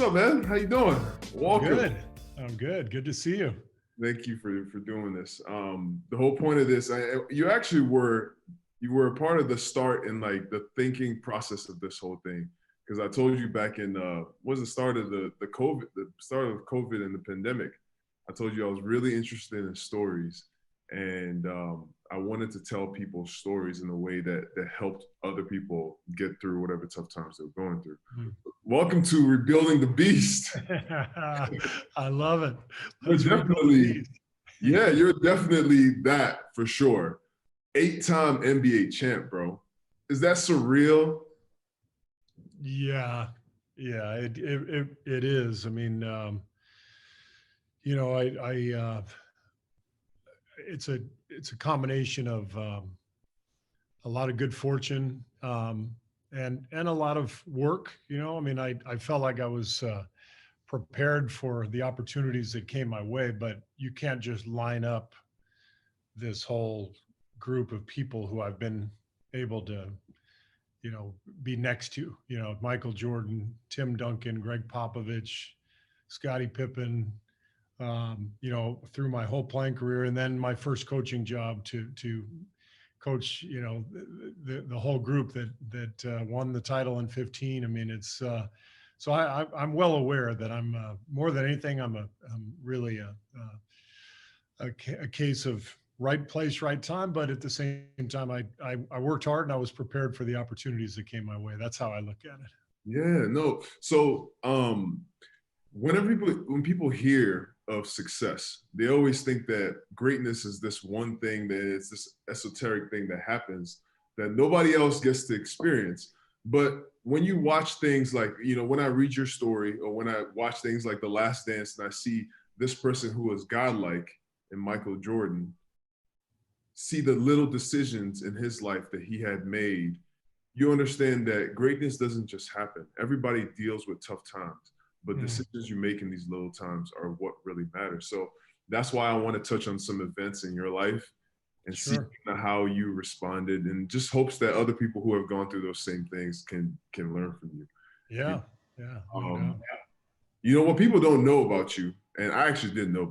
up, man? How you doing? Welcome. Good. I'm good. Good to see you. Thank you for doing this. The whole point of this, you actually were a part of the start in like the thinking process of this whole thing. Because I told you back in was the start of the start of COVID and the pandemic. I told you I was really interested in stories, and I wanted to tell people stories in a way that helped other people get through whatever tough times they were going through. Welcome to Rebuilding the Beast. I love it. You're definitely, yeah, you're definitely that for sure. 8-time NBA champ, bro. Is that surreal? Yeah, it is. I mean, it's a combination of a lot of good fortune and a lot of work. I mean, I felt like I was prepared for the opportunities that came my way, but you can't just line up this whole group of people who I've been able to be next to, Michael Jordan, Tim Duncan, Greg Popovich, Scottie Pippen, through my whole playing career. And then my first coaching job to coach, the whole group that won the title in 15. I mean, it's, so I'm well aware that I'm more than anything, I'm really a case of right place, right time. But at the same time, I worked hard and I was prepared for the opportunities that came my way. That's how I look at it. Yeah, no. So when people hear of success, they always think that greatness is this one thing, that it's this esoteric thing that happens that nobody else gets to experience. But when you watch things like, when I read your story or when I watch things like The Last Dance and I see this person who was godlike in Michael Jordan, see the little decisions in his life that he had made, you understand that greatness doesn't just happen. Everybody deals with tough times, but decisions you make in these little times are what really matters. So that's why I want to touch on some events in your life and see how you responded, and just hopes that other people who have gone through those same things can learn from you. Yeah. What people don't know about you, and I actually didn't know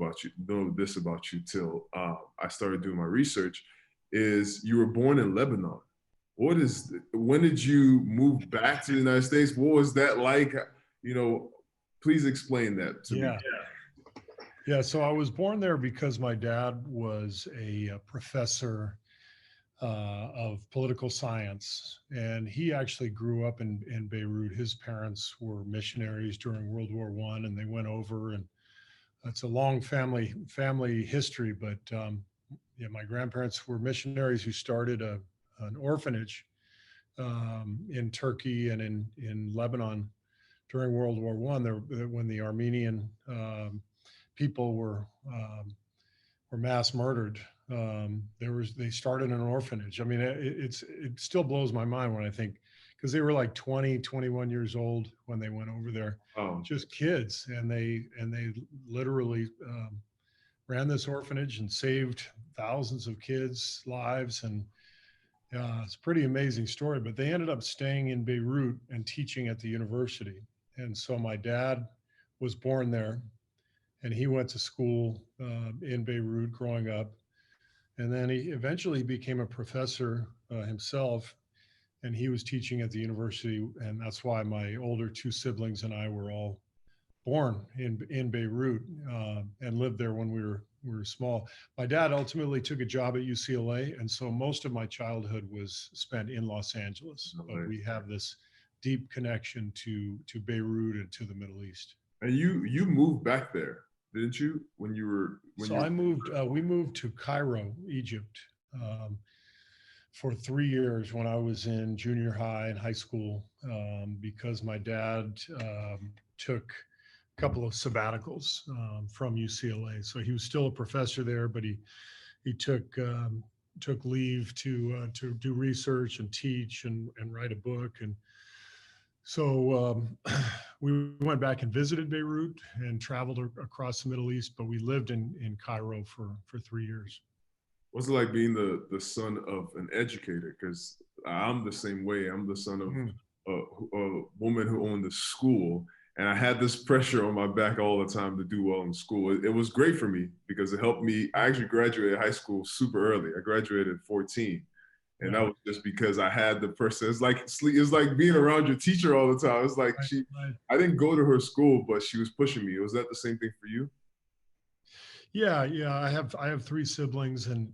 this about you till I started doing my research, is you were born in Lebanon. When did you move back to the United States? What was that like? Please explain that to me. Yeah, so I was born there because my dad was a professor of political science, and he actually grew up in Beirut. His parents were missionaries during World War I, and they went over, and it's a long family history. But my grandparents were missionaries who started an orphanage in Turkey and in Lebanon during World War I. When the Armenian people were mass murdered, they started an orphanage. I mean, it still blows my mind when I think, because they were like 20, 21 years old when they went over there, just kids, and they literally ran this orphanage and saved thousands of kids' lives. And it's a pretty amazing story. But they ended up staying in Beirut and teaching at the university. And so my dad was born there, and he went to school in Beirut growing up. And then he eventually became a professor himself, and he was teaching at the university. And that's why my older two siblings and I were all born in Beirut and lived there when we were small. My dad ultimately took a job at UCLA, and so most of my childhood was spent in Los Angeles. But we have this deep connection to Beirut and to the Middle East. And you moved back there, didn't you? We moved to Cairo, Egypt, for 3 years when I was in junior high and high school, because my dad took a couple of sabbaticals from UCLA. So he was still a professor there, but he took leave to do research and teach and write a book. And so we went back and visited Beirut and traveled across the Middle East, but we lived in Cairo for 3 years. What's it like being the son of an educator? Because I'm the same way. I'm the son of a woman who owned a school, And I had this pressure on my back all the time to do well in school. It was great for me because it helped me. I actually graduated high school super early. I graduated at 14. And that Right. was just because I had the person. It's like being around your teacher all the time. It's like Right. Right. I didn't go to her school, but she was pushing me. Was that the same thing for you? Yeah, yeah. I have three siblings, and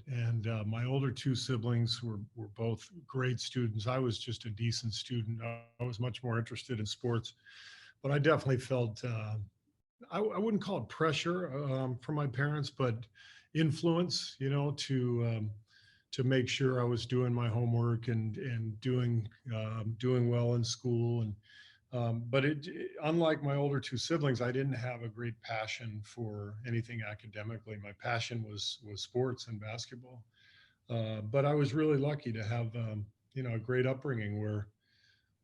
my older two siblings were both great students. I was just a decent student. I was much more interested in sports, but I definitely felt I wouldn't call it pressure from my parents, but influence, to make sure I was doing my homework and doing well in school. And but unlike my older two siblings, I didn't have a great passion for anything academically. My passion was sports and basketball. But I was really lucky to have a great upbringing where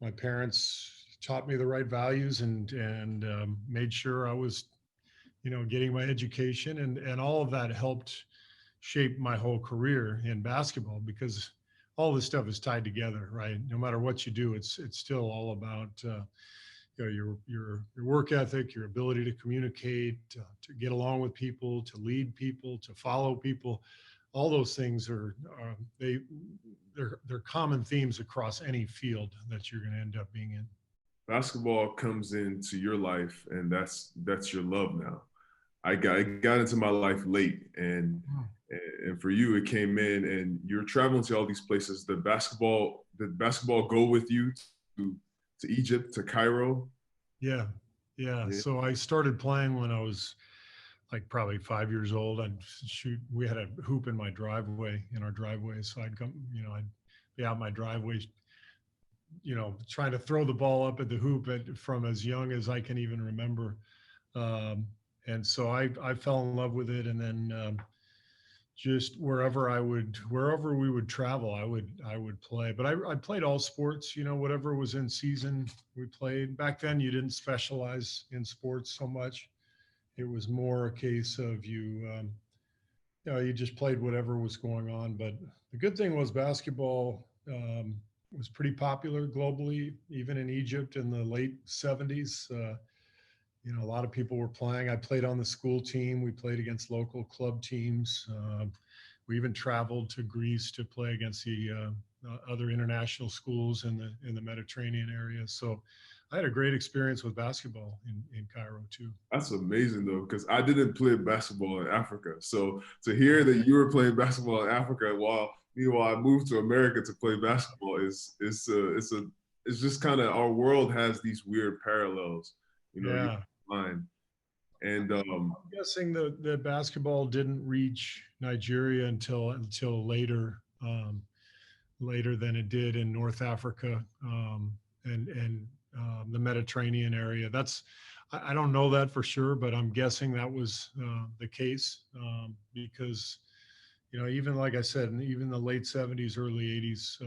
my parents taught me the right values and made sure I was getting my education, and all of that helped shape my whole career in basketball, because all this stuff is tied together, right? No matter what you do, it's still all about your work ethic, your ability to communicate, to get along with people, to lead people, to follow people. All those things they're common themes across any field that you're going to end up being in. Basketball comes into your life, and that's your love now. I got into my life late, and for you, it came in, and you're traveling to all these places. Did basketball go with you to Egypt, to Cairo? Yeah, yeah. Yeah. So I started playing when I was like probably 5 years old. I'd shoot. We had a hoop in our driveway. So I'd be out my driveway, trying to throw the ball up at the hoop from as young as I can even remember. Um, and so I fell in love with it. And then just wherever we would travel, I would play. But I played all sports, whatever was in season, we played. Back then, you didn't specialize in sports so much. It was more a case of you just played whatever was going on. But the good thing was basketball was pretty popular globally, even in Egypt in the late '70s. A lot of people were playing. I played on the school team. We played against local club teams. We even traveled to Greece to play against the other international schools in the Mediterranean area. So I had a great experience with basketball in Cairo too. That's amazing though, because I didn't play basketball in Africa. So to hear that you were playing basketball in Africa while meanwhile I moved to America to play basketball it's just kind of, our world has these weird parallels. You Yeah. find. And I'm guessing the basketball didn't reach Nigeria until later than it did in North Africa, and the Mediterranean area. I don't know that for sure, but I'm guessing that was the case, because even like I said, even the late '70s, early '80s,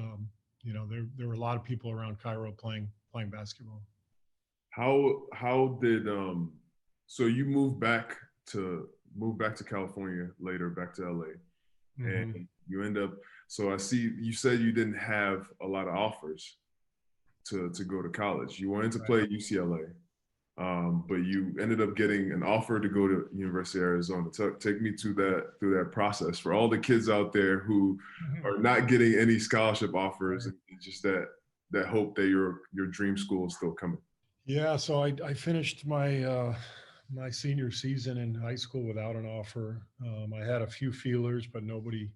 there were a lot of people around Cairo playing basketball. how did so you moved back to California later, back to LA, Hmm. and you end up, so I see you said you didn't have a lot of offers to go to college. You wanted to Right. play at UCLA, but you ended up getting an offer to go to University of Arizona. Take me to through that process for all the kids out there who Mhm. are not getting any scholarship offers, and just that hope that your dream school is still coming. Yeah, so I finished my senior season in high school without an offer. I had a few feelers, but nobody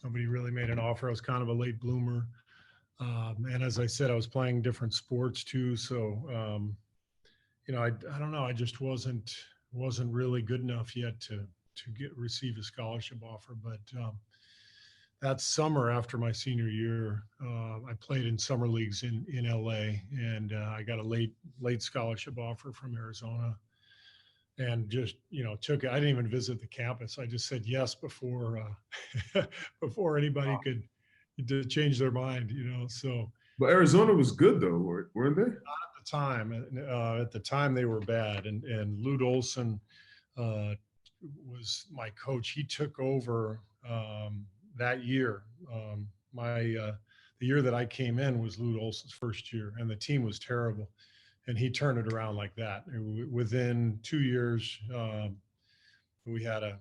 really made an offer. I was kind of a late bloomer, and as I said, I was playing different sports too. So I don't know. I just wasn't really good enough yet to receive a scholarship offer. But that summer after my senior year, I played in summer leagues in LA, and I got a late scholarship offer from Arizona, and just took it. I didn't even visit the campus. I just said yes before before anybody could to change their mind. So But Arizona was good though, weren't they? at the time they were bad, and Lute Olson uh, was my coach. He took over that year. My The year that I came in was Lute Olson's first year, and the team was terrible. and he turned it around like that. Within 2 years, we had a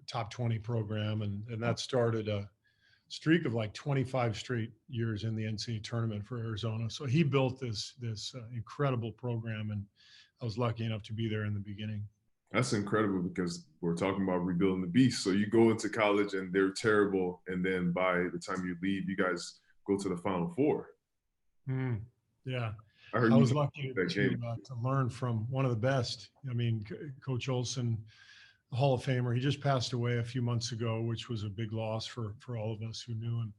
top 20 program, and that started a streak of like 25 straight years in the NCAA tournament for Arizona. So he built this incredible program, and I was lucky enough to be there in the beginning. That's incredible, because we're talking about rebuilding the beast. So you go into college and they're terrible, and then by the time you leave, you guys go to the Final Four. Yeah, I heard I you was lucky that game. to learn from one of the best. I mean, Coach Olson, Hall of Famer. He just passed away a few months ago, which was a big loss for all of us who knew him.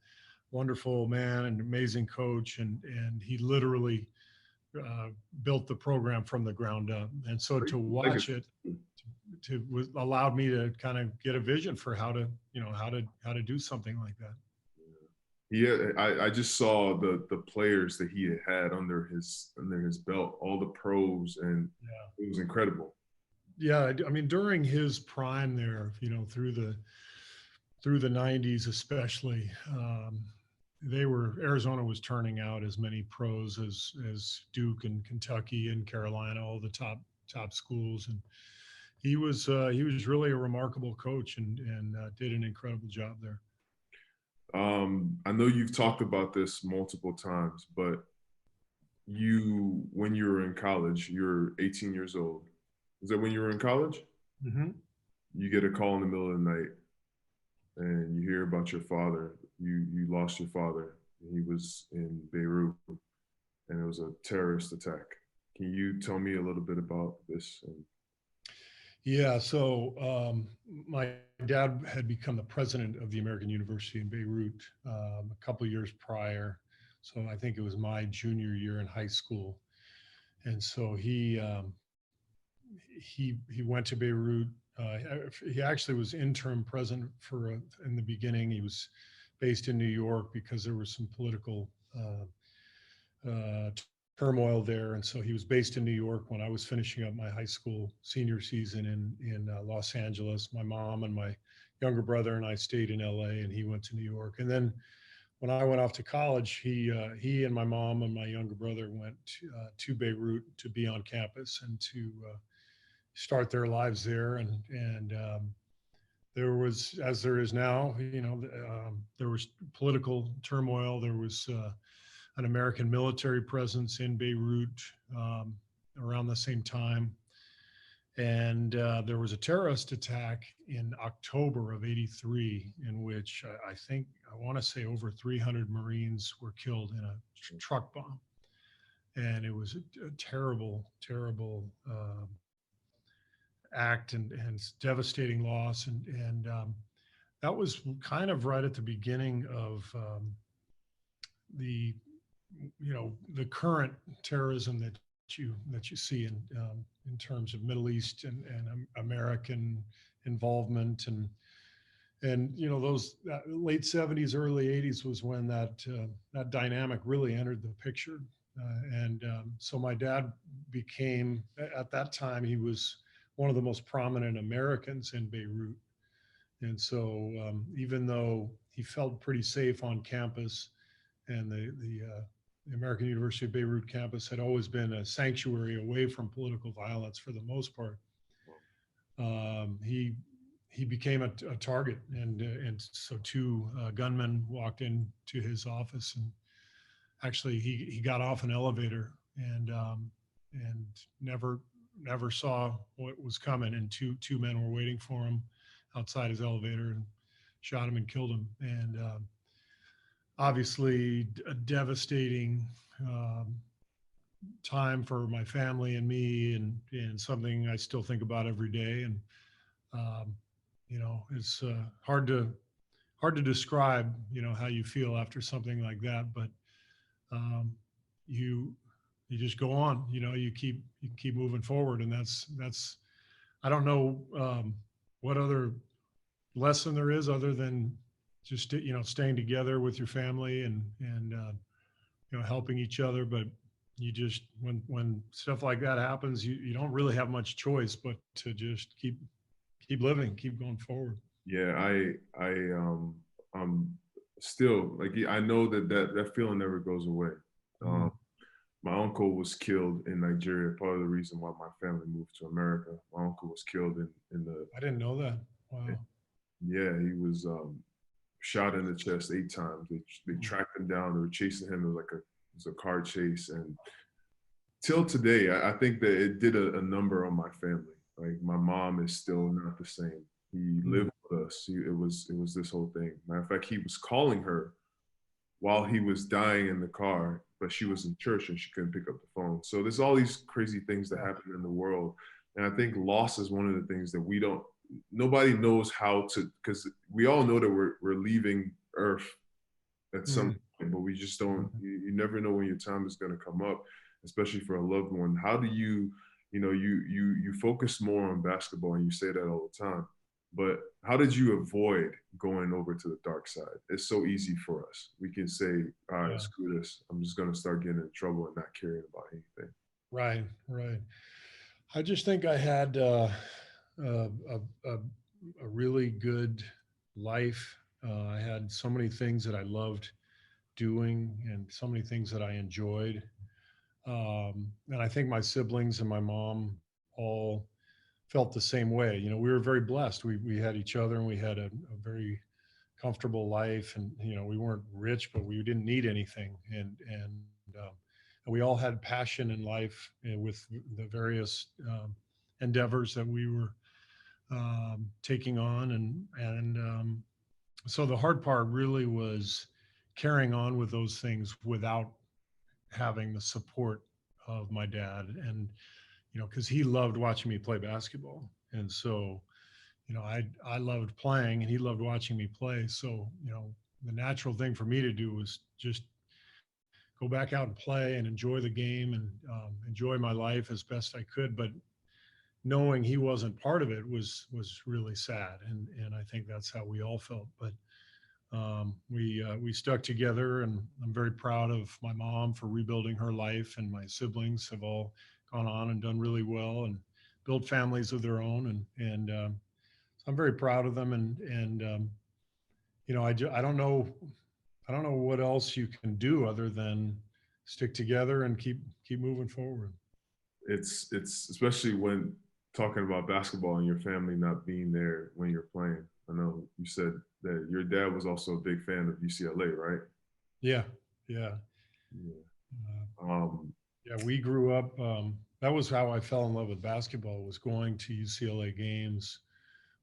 Wonderful man and amazing coach, and he literally built the program from the ground up. And so to watch it, allowed me to kind of get a vision for how to do something like that. Yeah, I just saw the players that he had under his belt, all the pros, and it was incredible. Yeah, I mean, during his prime there, through the 90s especially, Arizona was turning out as many pros as Duke and Kentucky and Carolina, all the top schools, and he was really a remarkable coach, and did an incredible job there. I know you've talked about this multiple times, but when you were in college, you're 18 years old. Is that when you were in college? Mm-hmm. You get a call in the middle of the night, and you hear about your father. You lost your father. He was in Beirut, and it was a terrorist attack. Can you tell me a little bit about this? Yeah, so my dad had become the president of the American University in Beirut a couple of years prior. So I think it was my junior year in high school, and so he went to Beirut. He actually was interim president in the beginning. He was based in New York because there was some political turmoil there, and so he was based in New York when I was finishing up my high school senior season in Los Angeles. My mom and my younger brother and I stayed in LA, and he went to New York. And then when I went off to college, he and my mom and my younger brother went to Beirut to be on campus and to start their lives there. And there was, as there is now, there was political turmoil. There was an American military presence in Beirut around the same time. And there was a terrorist attack in October of '83, in which I want to say over 300 Marines were killed in a truck bomb. And it was a terrible, terrible act and devastating loss. And that was kind of right at the beginning of the current terrorism that you see in terms of Middle East and American involvement, and those late '70s, early '80s was when that dynamic really entered the picture, and so my dad became, at that time, he was one of the most prominent Americans in Beirut, and so even though he felt pretty safe on campus, and the American University of Beirut campus had always been a sanctuary away from political violence for the most part, he became a target, and so two gunmen walked into his office, and actually he got off an elevator and never saw what was coming, and two men were waiting for him outside his elevator and shot him and killed him. And obviously a devastating time for my family and me, and something I still think about every day. And it's hard to describe how you feel after something like that, but you just go on. You keep moving forward, and that's I don't know what other lesson there is other than just staying together with your family and helping each other. But you just, when stuff like that happens, you don't really have much choice but to just keep living, keep going forward. Yeah, I'm still, like, I know that feeling never goes away. My uncle was killed in Nigeria. Part of the reason why my family moved to America. My uncle was killed in the, I didn't know that. Wow. yeah, he was shot in the chest 8 times. They tracked him down. They were chasing him. It was a car chase, and till today, I think that it did a number on my family. Like my mom is still not the same. He lived with us. It was this whole thing. Matter of fact, he was calling her while he was dying in the car, but she was in church and she couldn't pick up the phone. So there's all these crazy things that happen in the world. And I think loss is one of the things that nobody knows how to, because we all know that we're leaving Earth at some point, but we just don't, you never know when your time is going to come up, especially for a loved one. How do you focus more on basketball, and you say that all the time, but how did you avoid going over to the dark side? It's so easy for us. We can say, all right, screw this. I'm just going to start getting in trouble and not caring about anything. Right, right. I just think I had a, a really good life. I had so many things that I loved doing and so many things that I enjoyed. And I think my siblings and my mom all felt the same way. You know, we were very blessed. We had each other, and we had a very comfortable life, and you know, we weren't rich, but we didn't need anything, and we all had passion in life, with the various endeavors that we were taking on, and so the hard part really was carrying on with those things without having the support of my dad. And you know, because he loved watching me play basketball, and so you know, I loved playing and he loved watching me play. So you know, the natural thing for me to do was just go back out and play and enjoy the game, and enjoy my life as best I could. But knowing he wasn't part of it was really sad, and I think that's how we all felt. But we stuck together, and I'm very proud of my mom for rebuilding her life, and my siblings have all gone on and done really well and built families of their own, and so I'm very proud of them. And you know, I don't know what else you can do other than stick together and keep moving forward. It's especially when talking about basketball and your family not being there when you're playing. I know you said that your dad was also a big fan of UCLA, right? Yeah, yeah, Yeah. yeah. We grew up. That was how I fell in love with basketball. Was going to UCLA games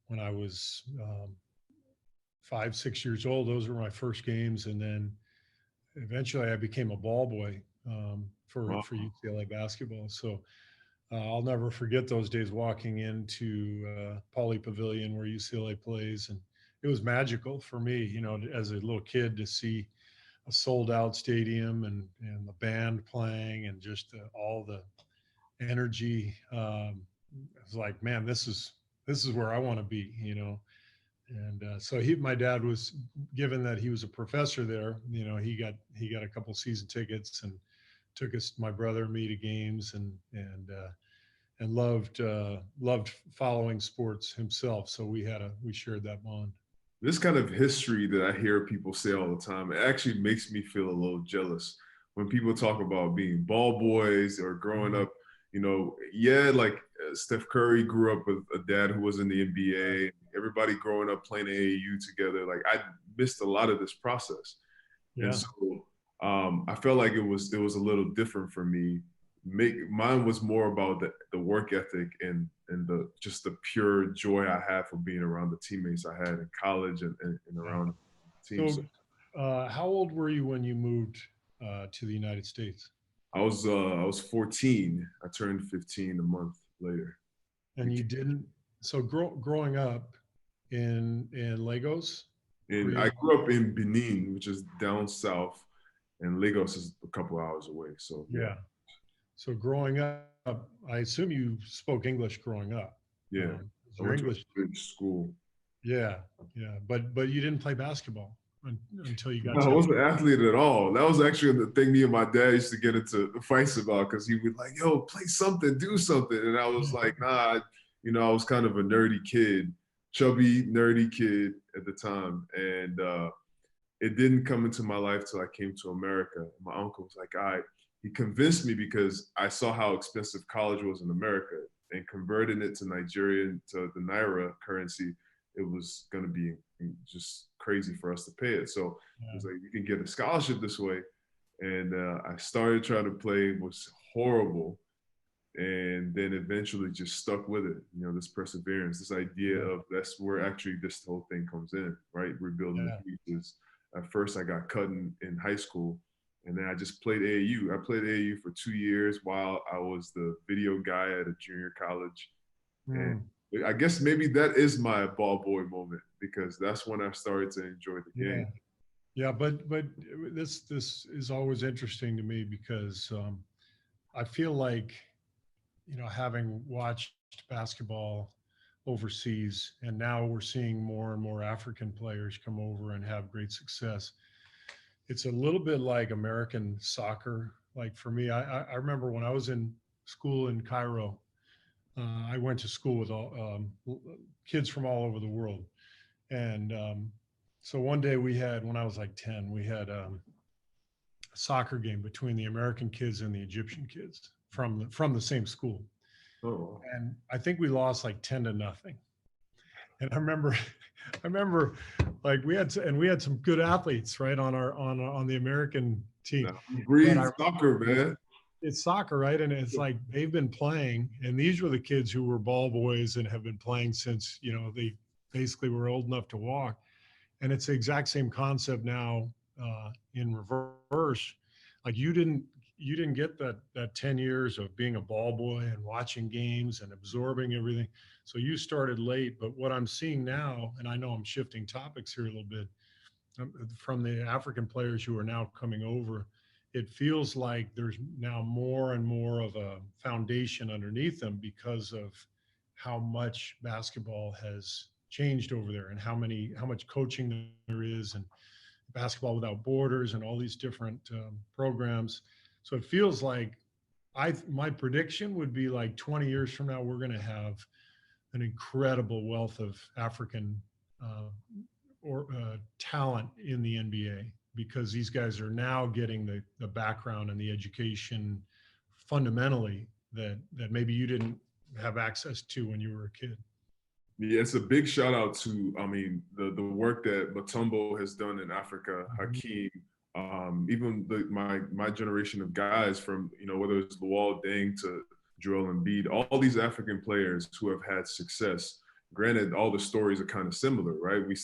when I was 5, 6 years old. Those were my first games, and then eventually I became a ball boy for UCLA basketball. So I'll never forget those days walking into Pauley Pavilion where UCLA plays, and it was magical for me. You know, as a little kid to see a sold out stadium, and the band playing, and just all the energy. I was like, man, this is where I want to be, you know. And so my dad was, given that he was a professor there, you know, he got a couple season tickets and took us, my brother and me, to games, and loved following sports himself. So we shared that bond. This kind of history that I hear people say all the time, it actually makes me feel a little jealous when people talk about being ball boys or growing up. You know, yeah, like Steph Curry grew up with a dad who was in the NBA. Everybody growing up playing AAU together. Like I missed a lot of this process, and Yeah. so I felt like it was a little different for me. Mine was more about the work ethic and the just the pure joy I had for being around the teammates I had in college and around teams. So, how old were you when you moved to the United States? I was 14. I turned 15 a month later. And you didn't. So, growing up in Lagos, And I grew up in Benin, which is down south, and Lagos is a couple hours away. So yeah. So growing up, I assume you spoke English growing up. Yeah, I Your went to English. a good school. Yeah, yeah. But you didn't play basketball until you got No, I to. wasn't an athlete at all. That was actually the thing me and my dad used to get into fights about because he would like, yo, play something, do something. And I was like, nah, I was kind of a nerdy kid, chubby, nerdy kid at the time. And it didn't come into my life till I came to America. My uncle was like, all right, he convinced me because I saw how expensive college was in America, and converting it to Nigeria to the Naira currency, it was going to be just crazy for us to pay it. So it was like, you can get a scholarship this way. And I started trying to play, was horrible. And then eventually just stuck with it. You know, this perseverance, this idea of that's where actually this whole thing comes in, right? Rebuilding the pieces. At first I got cut in high school, and then I just played AAU. I played AAU for 2 years while I was the video guy at a junior college. And I guess maybe that is my ball boy moment, because that's when I started to enjoy the game. Yeah, but this is always interesting to me because I feel like, you know, having watched basketball overseas, and now we're seeing more and more African players come over and have great success. It's a little bit like American soccer. Like for me, I remember when I was in school in Cairo, I went to school with all kids from all over the world. And so one day we had, when I was like 10, we had a soccer game between the American kids and the Egyptian kids from the same school. Oh. And I think we lost like 10-0. And I remember like we had some good athletes, right, on the American team. Breathe soccer, man. It's soccer, right? And it's like they've been playing, and these were the kids who were ball boys and have been playing since, you know, they basically were old enough to walk. And it's the exact same concept now in reverse. Like you didn't get that 10 years of being a ball boy and watching games and absorbing everything. So you started late. But what I'm seeing now, and I know I'm shifting topics here a little bit, from the African players who are now coming over, it feels like there's now more and more of a foundation underneath them because of how much basketball has changed over there, and how much coaching there is, and Basketball Without Borders and all these different programs. So it feels like my prediction would be like 20 years from now, we're going to have an incredible wealth of African talent in the NBA, because these guys are now getting the background and the education fundamentally that maybe you didn't have access to when you were a kid. Yeah, it's a big shout out to, I mean, the work that Mutombo has done in Africa, Hakeem, even my generation of guys from, you know, whether it's Luol Deng to Joel Embiid, all these African players who have had success. Granted, all the stories are kind of similar, right? We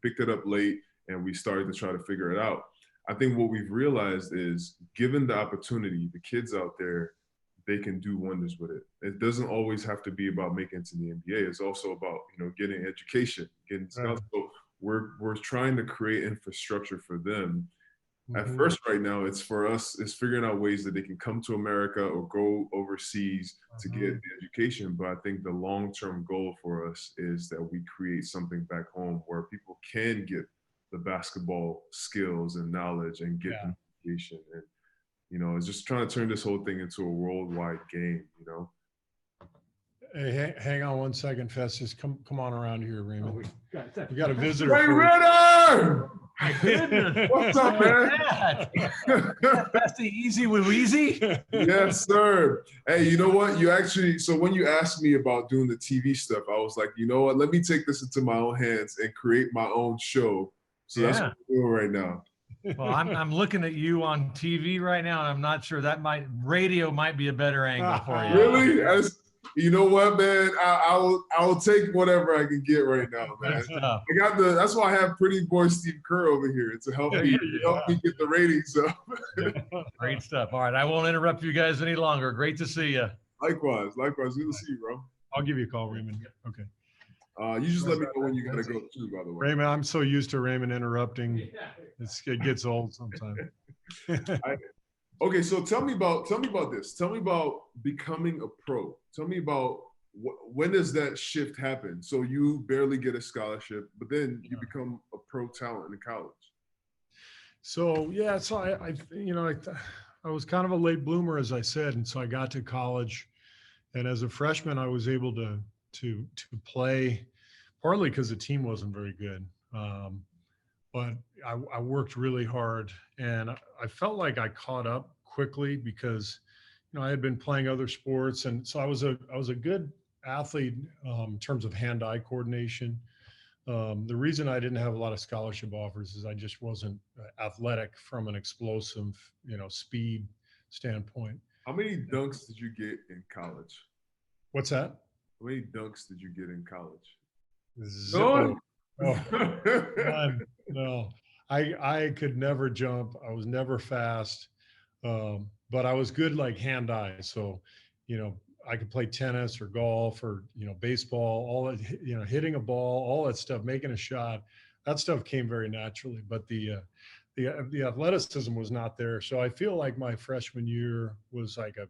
picked it up late, and we started to try to figure it out. I think what we've realized is, given the opportunity, the kids out there, they can do wonders with it. It doesn't always have to be about making it to the NBA. It's also about, you know, getting education, getting scouts. So we're trying to create infrastructure for them. At first, right now, it's for us, it's figuring out ways that they can come to America or go overseas to get the education. But I think the long-term goal for us is that we create something back home where people can get the basketball skills and knowledge and get the education. And, you know, it's just trying to turn this whole thing into a worldwide game, you know? Hey, hang on one second, Festus. Come on around here, Raymond. We got a visitor. Ray Ritter! My goodness. What's up, man? That's the easy with Weezy. Yes, sir. Hey, you know what? So when you asked me about doing the TV stuff, I was like, you know what? Let me take this into my own hands and create my own show. So that's what we're doing right now. Well, I'm looking at you on TV right now, and I'm not sure radio might be a better angle for you. Really? You know what, man? I will take whatever I can get right now, man. That's why I have pretty boy Steve Kerr over here to help me get the ratings up. Great stuff. All right, I won't interrupt you guys any longer. Great to see you. Likewise. Good to see you, bro. I'll give you a call, Raymond. Okay. You just let me know when you gotta go too, by the way. Raymond, I'm so used to Raymond interrupting. It gets old sometimes. Okay, so tell me about this. Tell me about becoming a pro. Tell me about when does that shift happen? So you barely get a scholarship, but then you become a pro talent in college. So I was kind of a late bloomer, as I said, and so I got to college, and as a freshman, I was able to play, partly because the team wasn't very good. But I worked really hard, and I felt like I caught up quickly because, I had been playing other sports. And so I was a good athlete in terms of hand-eye coordination. The reason I didn't have a lot of scholarship offers is I just wasn't athletic from an explosive, speed standpoint. How many dunks did you get in college? What's that? How many dunks did you get in college? Zero. No, I could never jump. I was never fast, but I was good like hand-eye. So, I could play tennis or golf or baseball. All that, hitting a ball, all that stuff, making a shot. That stuff came very naturally. But the athleticism was not there. So I feel like my freshman year was like a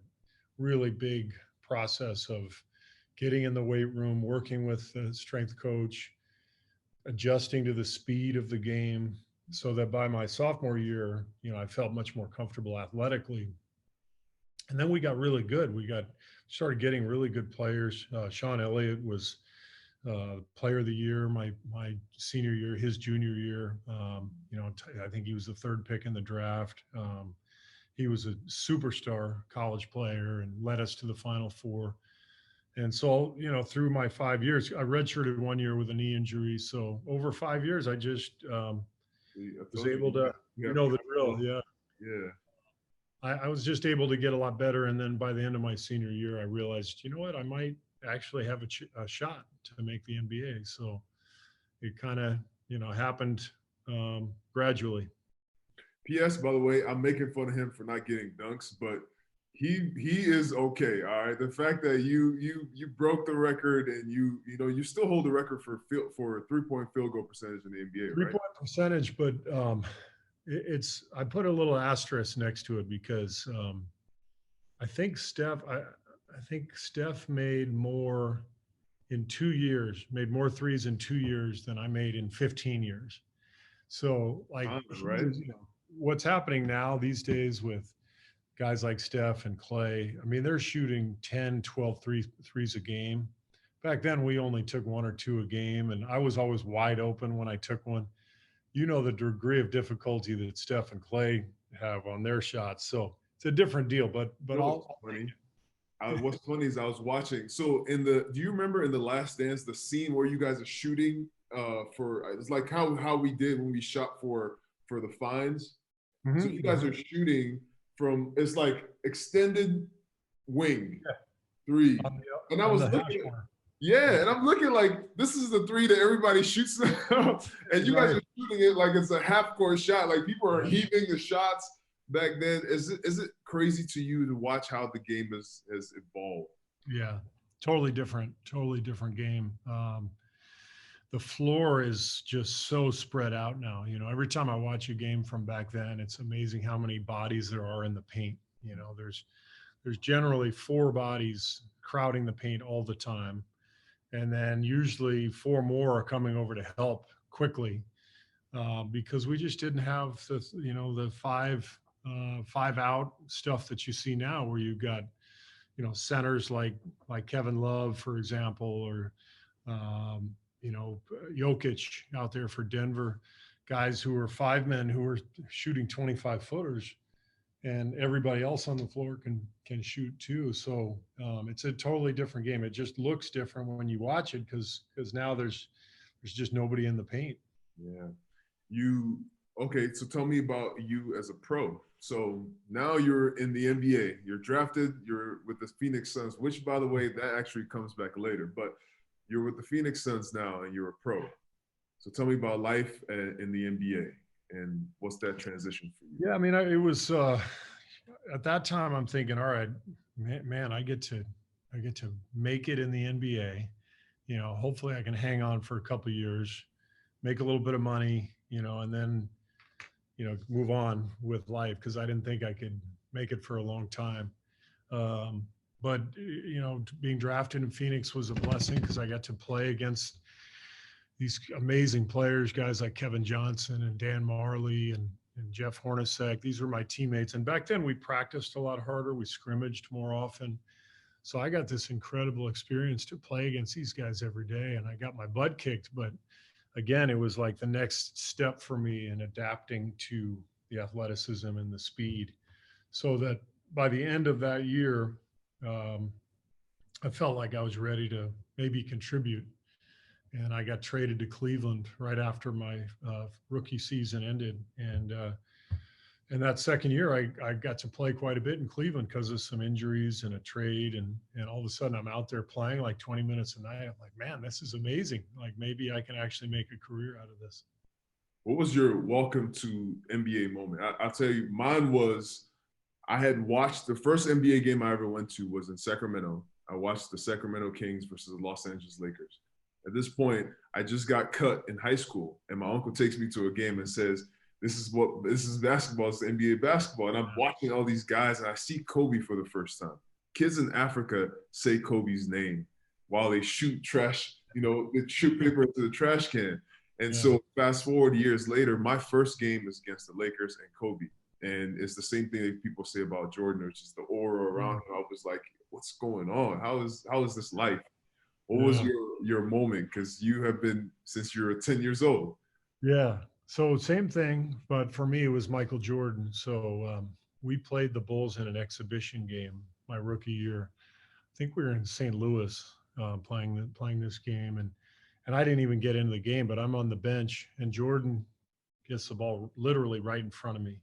really big process of getting in the weight room, working with the strength coach, adjusting to the speed of the game, so that by my sophomore year, I felt much more comfortable athletically. And then we got really good. Started getting really good players. Sean Elliott was player of the year my senior year, his junior year. I think he was the third pick in the draft. He was a superstar college player and led us to the Final Four. And so, through my 5 years, I redshirted 1 year with a knee injury. So over 5 years, I just was able to, the drill. Yeah. Yeah. I was just able to get a lot better. And then by the end of my senior year, I realized, I might actually have a shot to make the NBA. So it kind of, happened gradually. P.S. By the way, I'm making fun of him for not getting dunks, but he is okay. All right. The fact that you broke the record and you still hold the record for 3-point field goal percentage in the NBA, right? 3-point percentage, but I put a little asterisk next to it because I think Steph made more threes in 2 years than I made in 15 years. So right. What's happening now these days with guys like Steph and Clay, I mean, they're shooting 10, 12 threes a game. Back then, we only took 1 or 2 a game, and I was always wide open when I took one. The degree of difficulty that Steph and Clay have on their shots. So it's a different deal, but funny. What's funny is I was watching. So do you remember in The Last Dance, the scene where you guys are shooting it's like how we did when we shot for the fines. Mm-hmm. So you guys are shooting from, it's like extended wing three. And I was looking, and I'm looking like, this is the three that everybody shoots now. And you guys are shooting it like it's a half-court shot. Like people are heaving the shots back then. Is it crazy to you to watch how the game has evolved? Yeah, totally different game. The floor is just so spread out now. Every time I watch a game from back then, it's amazing how many bodies there are in the paint. There's generally 4 bodies crowding the paint all the time. And then usually 4 more are coming over to help quickly because we just didn't have the 5 out stuff that you see now, where you've got, centers like Kevin Love, for example, or, Jokic out there for Denver, guys who are 5 men who are shooting 25 footers, and everybody else on the floor can shoot too. So it's a totally different game. It just looks different when you watch it because now there's just nobody in the paint. Yeah. Okay, so tell me about you as a pro. So now you're in the NBA. You're drafted. You're with the Phoenix Suns, which, by the way, that actually comes back later. But you're with the Phoenix Suns now, and you're a pro. So tell me about life in the NBA and what's that transition for you? Yeah, I mean, it was at that time I'm thinking, all right, man, I get to make it in the NBA. Hopefully I can hang on for a couple of years, make a little bit of money, and then move on with life, because I didn't think I could make it for a long time. But being drafted in Phoenix was a blessing because I got to play against these amazing players, guys like Kevin Johnson and Dan Marley and Jeff Hornacek. These were my teammates. And back then we practiced a lot harder. We scrimmaged more often. So I got this incredible experience to play against these guys every day, and I got my butt kicked. But again, it was like the next step for me in adapting to the athleticism and the speed. so that by the end of that year, I felt like I was ready to maybe contribute. And I got traded to Cleveland right after my rookie season ended. And that second year, I got to play quite a bit in Cleveland because of some injuries and a trade. And all of a sudden, I'm out there playing like 20 minutes a night. I'm like, man, this is amazing. Like, maybe I can actually make a career out of this. What was your welcome to NBA moment? I'll tell you, mine was, I had watched the first NBA game I ever went to was in Sacramento. I watched the Sacramento Kings versus the Los Angeles Lakers. At this point, I just got cut in high school, and my uncle takes me to a game and says, this is basketball, it's NBA basketball. And I'm watching all these guys, and I see Kobe for the first time. Kids in Africa say Kobe's name while they shoot trash, they shoot paper into the trash can. And so fast forward years later, my first game is against the Lakers and Kobe. And it's the same thing that people say about Jordan, which is the aura around him. I was like, what's going on? How is this life? What was your moment? Because you have been since you were 10 years old. Yeah. So same thing, but for me, it was Michael Jordan. So we played the Bulls in an exhibition game my rookie year. I think we were in St. Louis playing this game. And I didn't even get into the game, but I'm on the bench, and Jordan gets the ball literally right in front of me.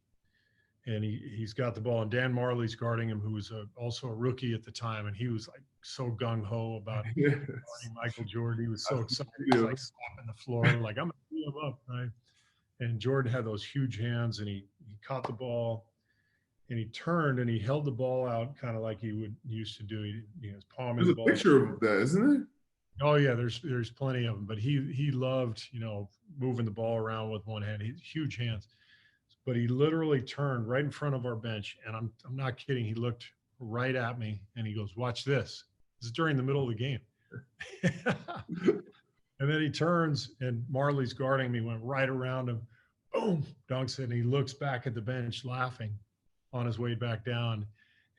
And he's got the ball, and Dan Marley's guarding him, who was also a rookie at the time. And he was like so gung-ho about guarding Michael Jordan. He was so excited. He was like slapping the floor, like, I'm going to beat him up, right? And Jordan had those huge hands, and he caught the ball, and he turned, and he held the ball out kind of like he used to do. He was palming the ball. There's a picture of that, isn't it? Oh yeah, there's plenty of them. But he loved, moving the ball around with one hand. He huge hands. But he literally turned right in front of our bench, and I'm not kidding. He looked right at me, and he goes, "Watch this." This is during the middle of the game. And then he turns, and Marley's guarding me, went right around him, boom, dunks it, and he looks back at the bench laughing on his way back down.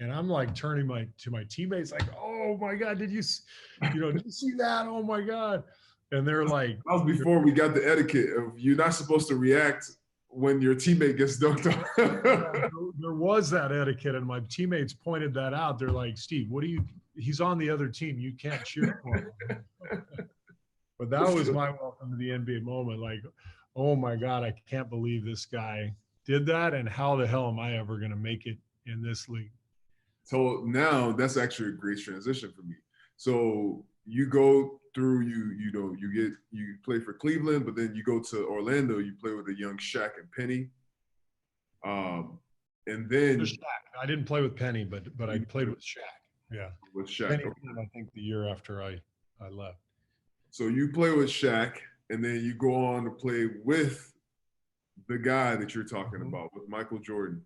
And I'm like turning to my teammates like, "Oh my God, did you see that? Oh my God." And they're like, that was before we got the etiquette of you're not supposed to react when your teammate gets dunked on. There was that etiquette, and my teammates pointed that out. They're like, "Steve, he's on the other team. You can't cheer for him." But that was my welcome to the NBA moment. Like, oh my God, I can't believe this guy did that. And how the hell am I ever going to make it in this league? So now that's actually a great transition for me. So you go through, you play for Cleveland, but then you go to Orlando, you play with a young Shaq and Penny. And then Shaq. I didn't play with Penny, but I played with Shaq. Yeah. With Shaq. Penny, I think the year after I left. So you play with Shaq, and then you go on to play with the guy that you're talking about, with Michael Jordan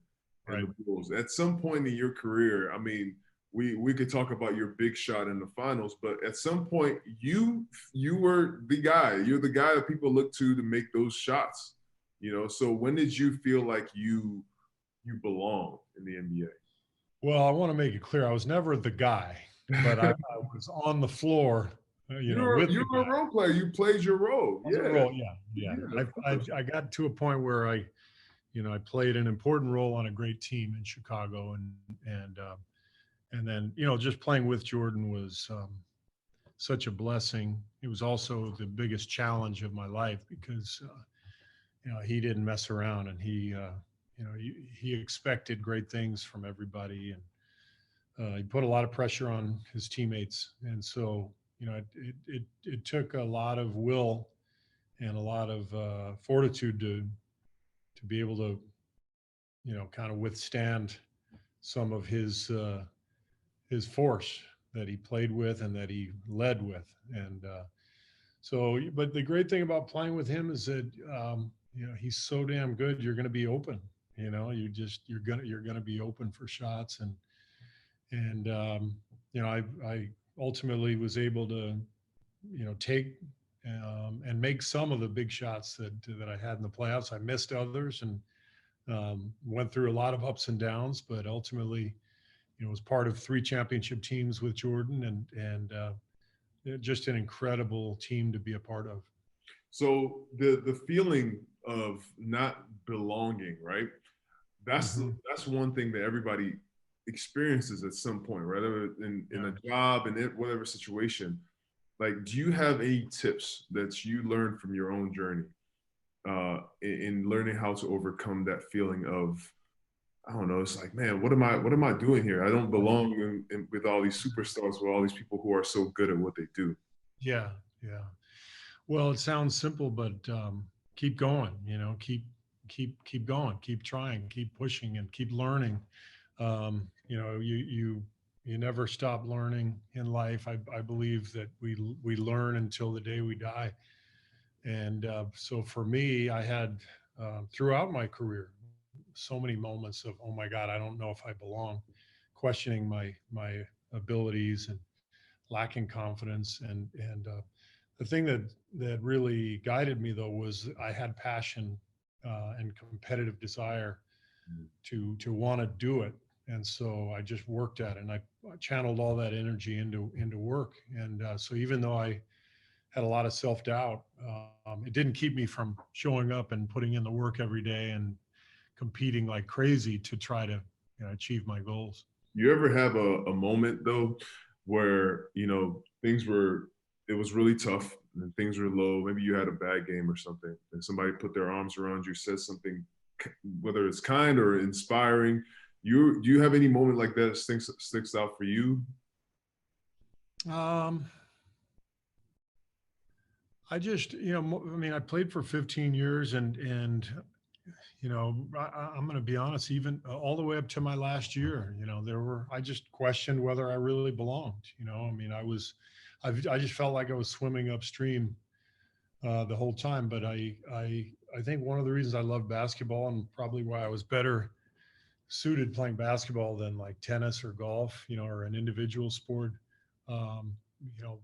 and the Bulls. At some point in your career, I mean, we could talk about your big shot in the finals, but at some point you were the guy. You're the guy that people look to make those shots. So when did you feel like you belong in the NBA? Well, I want to make it clear, I was never the guy, but I was on the floor. You were a role player. You played your role. Yeah. I got to a point where I played an important role on a great team in Chicago, and then just playing with Jordan was such a blessing. It was also the biggest challenge of my life because he didn't mess around, and he expected great things from everybody, and he put a lot of pressure on his teammates, and so. It took a lot of will and a lot of fortitude to be able to, kind of withstand some of his force that he played with and that he led with. And but the great thing about playing with him is that, he's so damn good. You're going to be open, you're going to be open for shots. And I ultimately was able to, take and make some of the big shots that I had in the playoffs. I missed others and went through a lot of ups and downs, but ultimately, was part of 3 championship teams with Jordan and just an incredible team to be a part of. So the feeling of not belonging, right? That's one thing that everybody experiences at some point, whether in a job and whatever situation. Like, do you have any tips that you learned from your own journey in learning how to overcome that feeling of, I don't know, it's like, man, what am I doing here? I don't belong with all these superstars, with all these people who are so good at what they do. Yeah, yeah. Well, it sounds simple, but keep going. Keep going, keep trying, keep pushing, and keep learning. You never stop learning in life. I believe that we learn until the day we die. And so for me, I had throughout my career so many moments of, oh my God, I don't know if I belong, questioning my abilities and lacking confidence. And the thing that really guided me though was I had passion and competitive desire to want to do it. And so I just worked at it, and I channeled all that energy into work. And so even though I had a lot of self-doubt, it didn't keep me from showing up and putting in the work every day and competing like crazy to try to achieve my goals. You ever have a moment though where it was really tough and things were low, maybe you had a bad game or something, and somebody put their arms around you, said something, whether it's kind or inspiring? Do you have any moment like that sticks out for you? I just, I played for 15 years, and I'm going to be honest, even all the way up to my last year, I just questioned whether I really belonged. I just felt like I was swimming upstream the whole time. But I think one of the reasons I love basketball, and probably why I was better suited playing basketball than like tennis or golf, or an individual sport. Um, you know,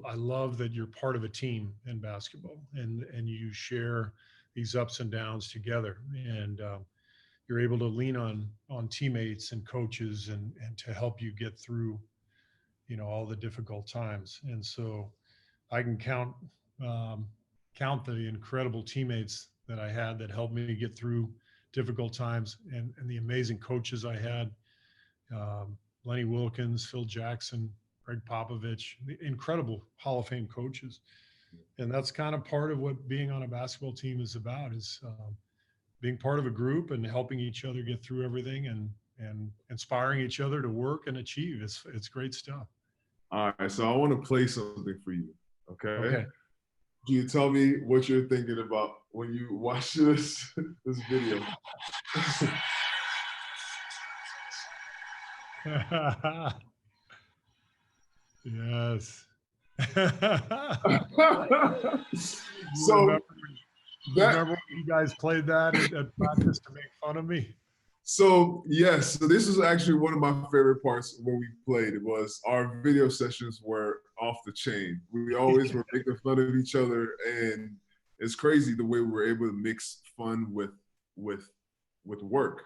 I love that you're part of a team in basketball, and you share these ups and downs together, and you're able to lean on teammates and coaches and to help you get through all the difficult times. And so I can um, count the incredible teammates that I had that helped me get through difficult times, and the amazing coaches I had, Lenny Wilkins, Phil Jackson, Greg Popovich, the incredible Hall of Fame coaches. And that's kind of part of what being on a basketball team is about, is being part of a group and helping each other get through everything, and inspiring each other to work and achieve. It's great stuff. All right, so I want to play something for you. Okay. Okay. Can you tell me what you're thinking about when you watch this video? Yes. So remember when you guys played that at practice to make fun of me? So yes, so this is actually one of my favorite parts when we played. It was our video sessions were off the chain. We always were making fun of each other, and it's crazy the way we were able to mix fun with work,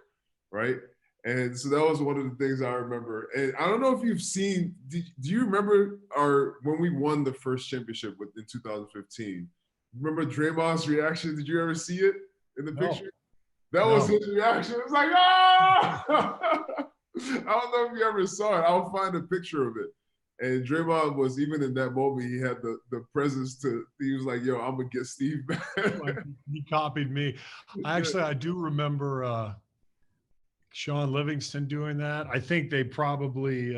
right? And so that was one of the things I remember. And I don't know if you've seen. Do you remember when we won the first championship in 2015? Remember Draymond's reaction? Did you ever see it in the picture? That was his reaction. It was like, ah! I don't know if you ever saw it. I'll find a picture of it. And Draymond was, even in that moment, he had the presence he was like, yo, I'm going to get Steve back. He copied me. I do remember Sean Livingston doing that. I think they probably,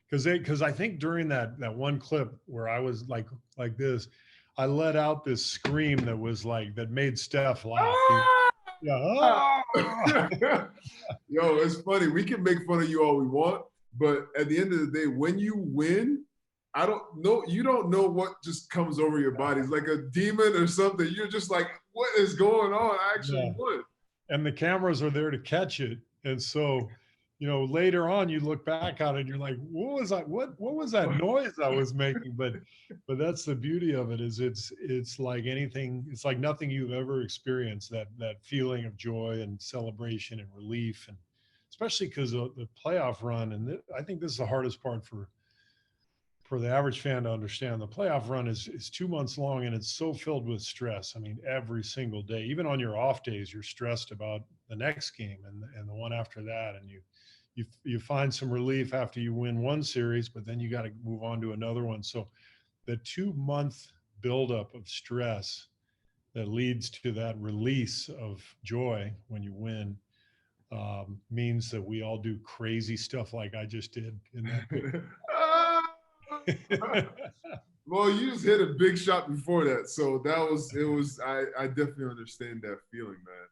because I think during that one clip where I was like this, I let out this scream that made Steph laugh. Yeah. Yo, it's funny. We can make fun of you all we want, but at the end of the day, when you win, you don't know what just comes over your body. It's like a demon or something. You're just like, what is going on? I actually won. And the cameras are there to catch it. And so, later on you look back on it and you're like, what was that noise I was making? But that's the beauty of it, is it's like anything, it's like nothing you've ever experienced, that feeling of joy and celebration and relief. And especially because of the playoff run. And I think this is the hardest part for for the average fan to understand, the playoff run is 2 months long, and it's so filled with stress. I mean, every single day, even on your off days, you're stressed about the next game and the one after that. And you find some relief after you win one series, but then you got to move on to another one. So the 2 month buildup of stress that leads to that release of joy when you win means that we all do crazy stuff like I just did in that. Well, you just hit a big shot before that, so I definitely understand that feeling, man.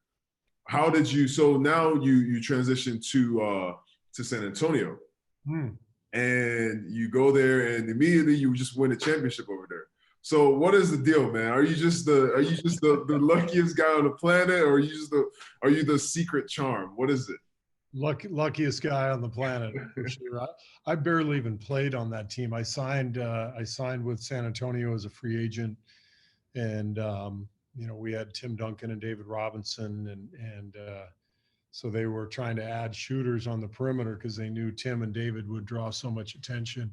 How did you? So now you transition to San Antonio, and you go there, and immediately you just win a championship over there. So what is the deal, man? Are you just the luckiest guy on the planet, or are you the secret charm? What is it? Luckiest guy on the planet, for sure. I barely even played on that team. I signed with San Antonio as a free agent, and we had Tim Duncan and David Robinson, and so they were trying to add shooters on the perimeter because they knew Tim and David would draw so much attention.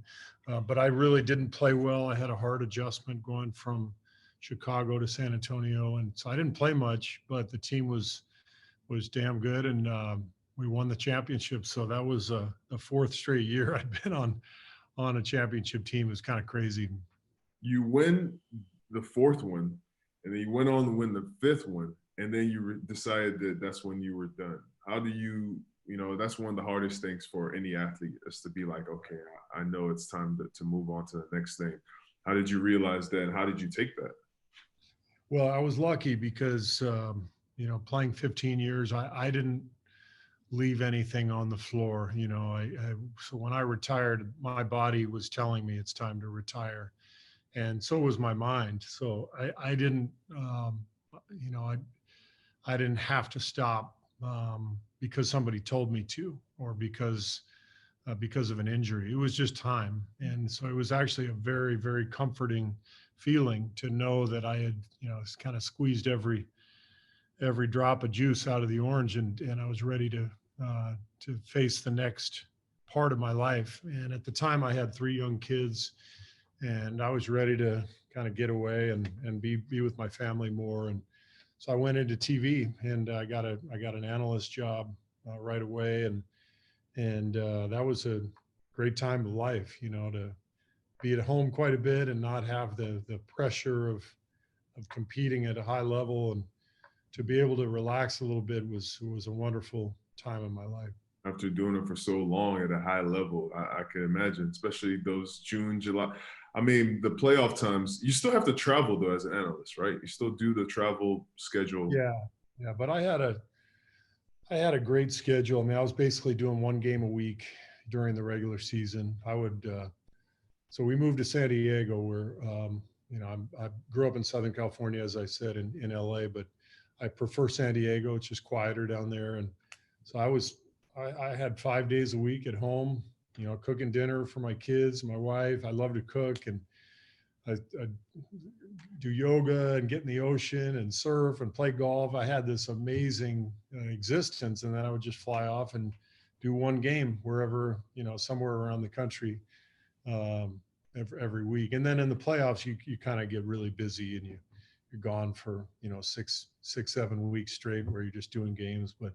But I really didn't play well. I had a hard adjustment going from Chicago to San Antonio, and so I didn't play much. But the team was damn good, and we won the championship. So that was the fourth straight year I'd been on a championship team. It was kind of crazy. You win the fourth one, and then you went on to win the fifth one, and then you decided that that's when you were done. How do you that's one of the hardest things for any athlete, is to be like, okay, I know it's time to move on to the next thing. How did you realize that? How did you take that? Well, I was lucky because, playing 15 years, I didn't leave anything on the floor. So when I retired, my body was telling me it's time to retire. And so was my mind. So I didn't, I didn't have to stop because somebody told me to, or because of an injury. It was just time. And so it was actually a very, very comforting feeling to know that I had, kind of squeezed every drop of juice out of the orange, and I was ready to face the next part of my life. And at the time I had 3 young kids, and I was ready to kind of get away and be with my family more. And so I went into TV, and I got an analyst job right away. And that was a great time of life, to be at home quite a bit and not have the pressure of competing at a high level, and to be able to relax a little bit was a wonderful time in my life. After doing it for so long at a high level, I can imagine, especially those June, July. I mean, the playoff times, you still have to travel though as an analyst, right? You still do the travel schedule. Yeah. But I had a great schedule. I mean, I was basically doing 1 game a week during the regular season. So we moved to San Diego, where, I grew up in Southern California, as I said, in LA, but I prefer San Diego. It's just quieter down there. And so I had 5 days a week at home, cooking dinner for my kids, my wife. I love to cook, and I do yoga and get in the ocean and surf and play golf. I had this amazing existence, and then I would just fly off and do 1 game wherever, somewhere around the country every week. And then in the playoffs, you kind of get really busy, and you're gone for 6-7 weeks straight where you're just doing games. But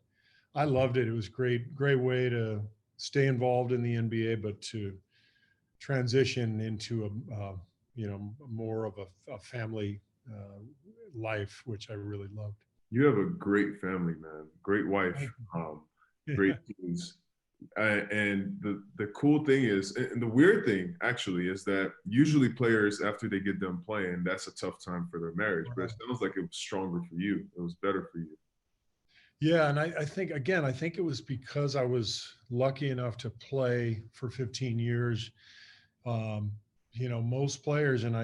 I loved it. It was great way to stay involved in the NBA, but to transition into a more of a family life, which I really loved. You have a great family, man. Great wife, great kids. And the cool thing is, and the weird thing actually, is that usually players, after they get done playing, that's a tough time for their marriage. But it sounds like it was stronger for you. It was better for you. Yeah, and I think it was because I was lucky enough to play for 15 years. Most players, and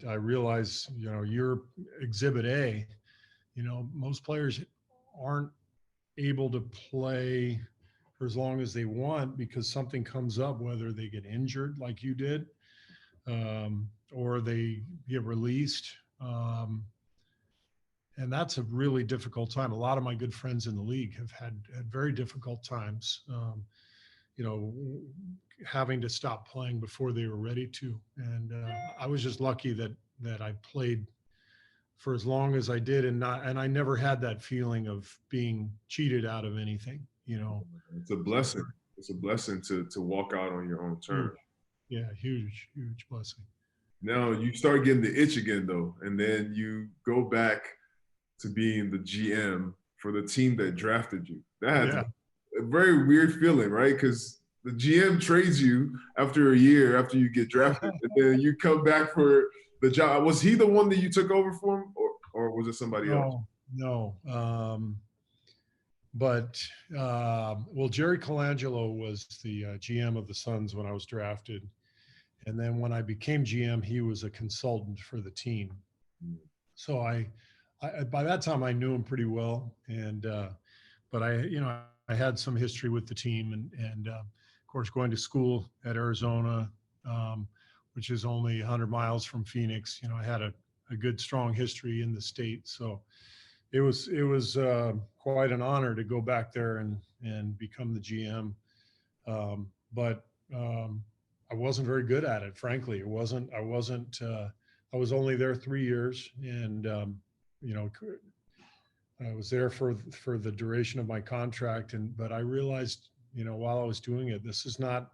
I realize, you're exhibit A, most players aren't able to play for as long as they want because something comes up, whether they get injured like you did, or they get released. And that's a really difficult time. A lot of my good friends in the league have had very difficult times. you know, having to stop playing before they were ready to. And I was just lucky that I played for as long as I did, and I never had that feeling of being cheated out of anything, you know. It's a blessing. It's a blessing to walk out on your own terms. Yeah, huge blessing. Now you start getting the itch again though, and then you go back to being the GM for the team that drafted you. That had to be a very weird feeling, right? Because the GM trades you after a year after you get drafted, and then you come back for the job. Was he the one that you took over for him, or was it somebody else? No. Well, Jerry Colangelo was the GM of the Suns when I was drafted. And then when I became GM, he was a consultant for the team. So I by that time I knew him pretty well. And, but I had some history with the team and of course, going to school at Arizona, which is only 100 miles from Phoenix. I had a good, strong history in the state. So it was quite an honor to go back there and become the GM. But I wasn't very good at it, frankly. I was only there 3 years, and I was there for the duration of my contract. But I realized, while I was doing it, it's not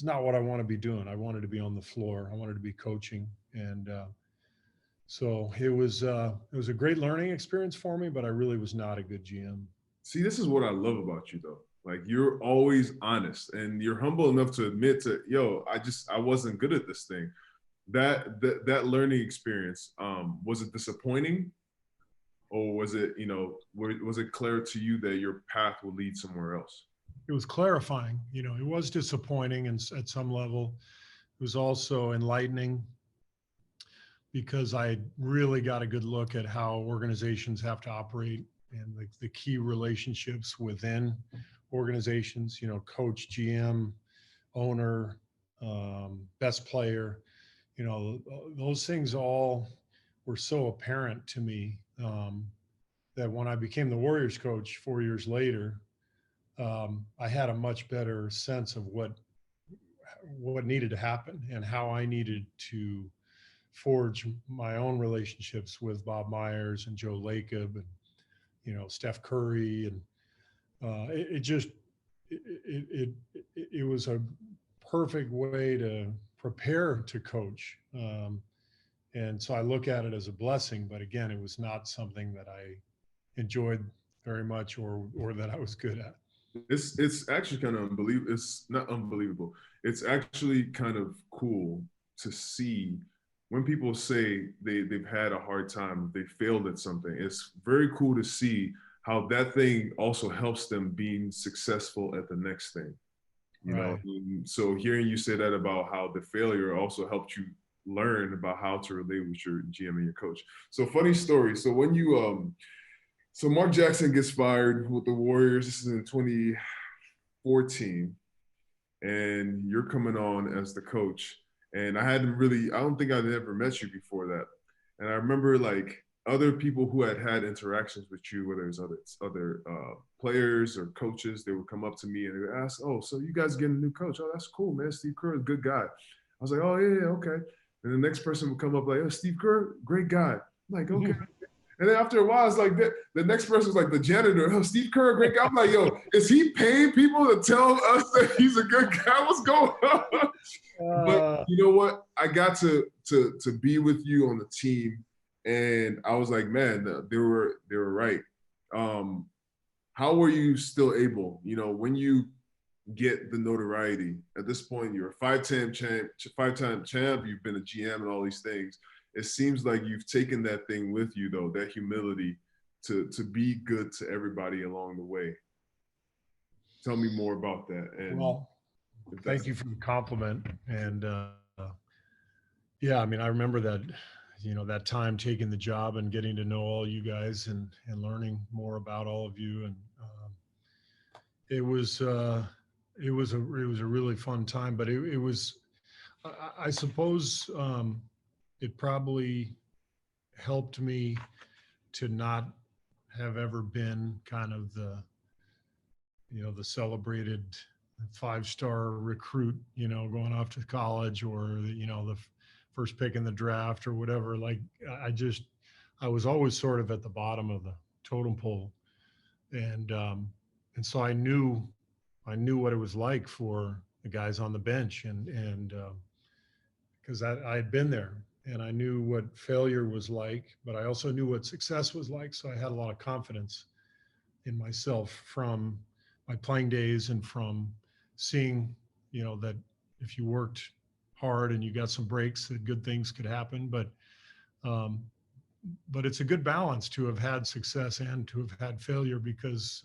what I want to be doing. I wanted to be on the floor. I wanted to be coaching. And so it was a great learning experience for me, but I really was not a good GM. See, this is what I love about you though. Like, you're always honest and you're humble enough to admit to, I wasn't good at this thing. That learning experience, was it disappointing? Or was it, was it clear to you that your path would lead somewhere else? It was clarifying. It was disappointing and at some level. It was also enlightening because I really got a good look at how organizations have to operate and the key relationships within organizations, coach, GM, owner, best player, those things all were so apparent to me that when I became the Warriors coach 4 years later, I had a much better sense of what needed to happen and how I needed to forge my own relationships with Bob Myers and Joe Lacob and, Steph Curry. And it was a perfect way to prepare to coach. And so I look at it as a blessing, but again, it was not something that I enjoyed very much or that I was good at. It's actually kind of unbelievable. It's not unbelievable. It's actually kind of cool to see when people say they've had a hard time, they failed at something. It's very cool to see how that thing also helps them being successful at the next thing. Right. So hearing you say that about how the failure also helped you learn about how to relate with your GM and your coach. So funny story. So when you so Mark Jackson gets fired with the Warriors. This is in 2014, and you're coming on as the coach. And I don't think I'd ever met you before that. And I remember like other people who had interactions with you, whether it's other players or coaches, they would come up to me and they would ask, "Oh, so you guys getting a new coach? Oh, that's cool, man. Steve Kerr is a good guy." I was like, "Oh, yeah, okay." And the next person would come up like, "Oh, Steve Kerr, great guy." I'm like, "Okay." And then after a while, it's like the next person was like the janitor. "Oh, Steve Kerr, great guy." I'm like, "Yo, is he paying people to tell us that he's a good guy? What's going on?" But you know what? I got to be with you on the team, and I was like, man, they were right. How were you still able? When you get the notoriety at this point, you're a five-time champ. You've been a GM and all these things. It seems like you've taken that thing with you, though, that humility to be good to everybody along the way. Tell me more about that. And well, thank you for the compliment. And yeah, I mean, I remember that, that time taking the job and getting to know all you guys and learning more about all of you. And it was a really fun time, but it was, I suppose, it probably helped me to not have ever been kind of the celebrated 5-star recruit, going off to college, or the first pick in the draft or whatever. Like I was always sort of at the bottom of the totem pole, and so I knew what it was like for the guys on the bench, and because I had been there, and I knew what failure was like, but I also knew what success was like. So I had a lot of confidence in myself from my playing days, and from seeing, that if you worked hard and you got some breaks, that good things could happen. But it's a good balance to have had success and to have had failure, because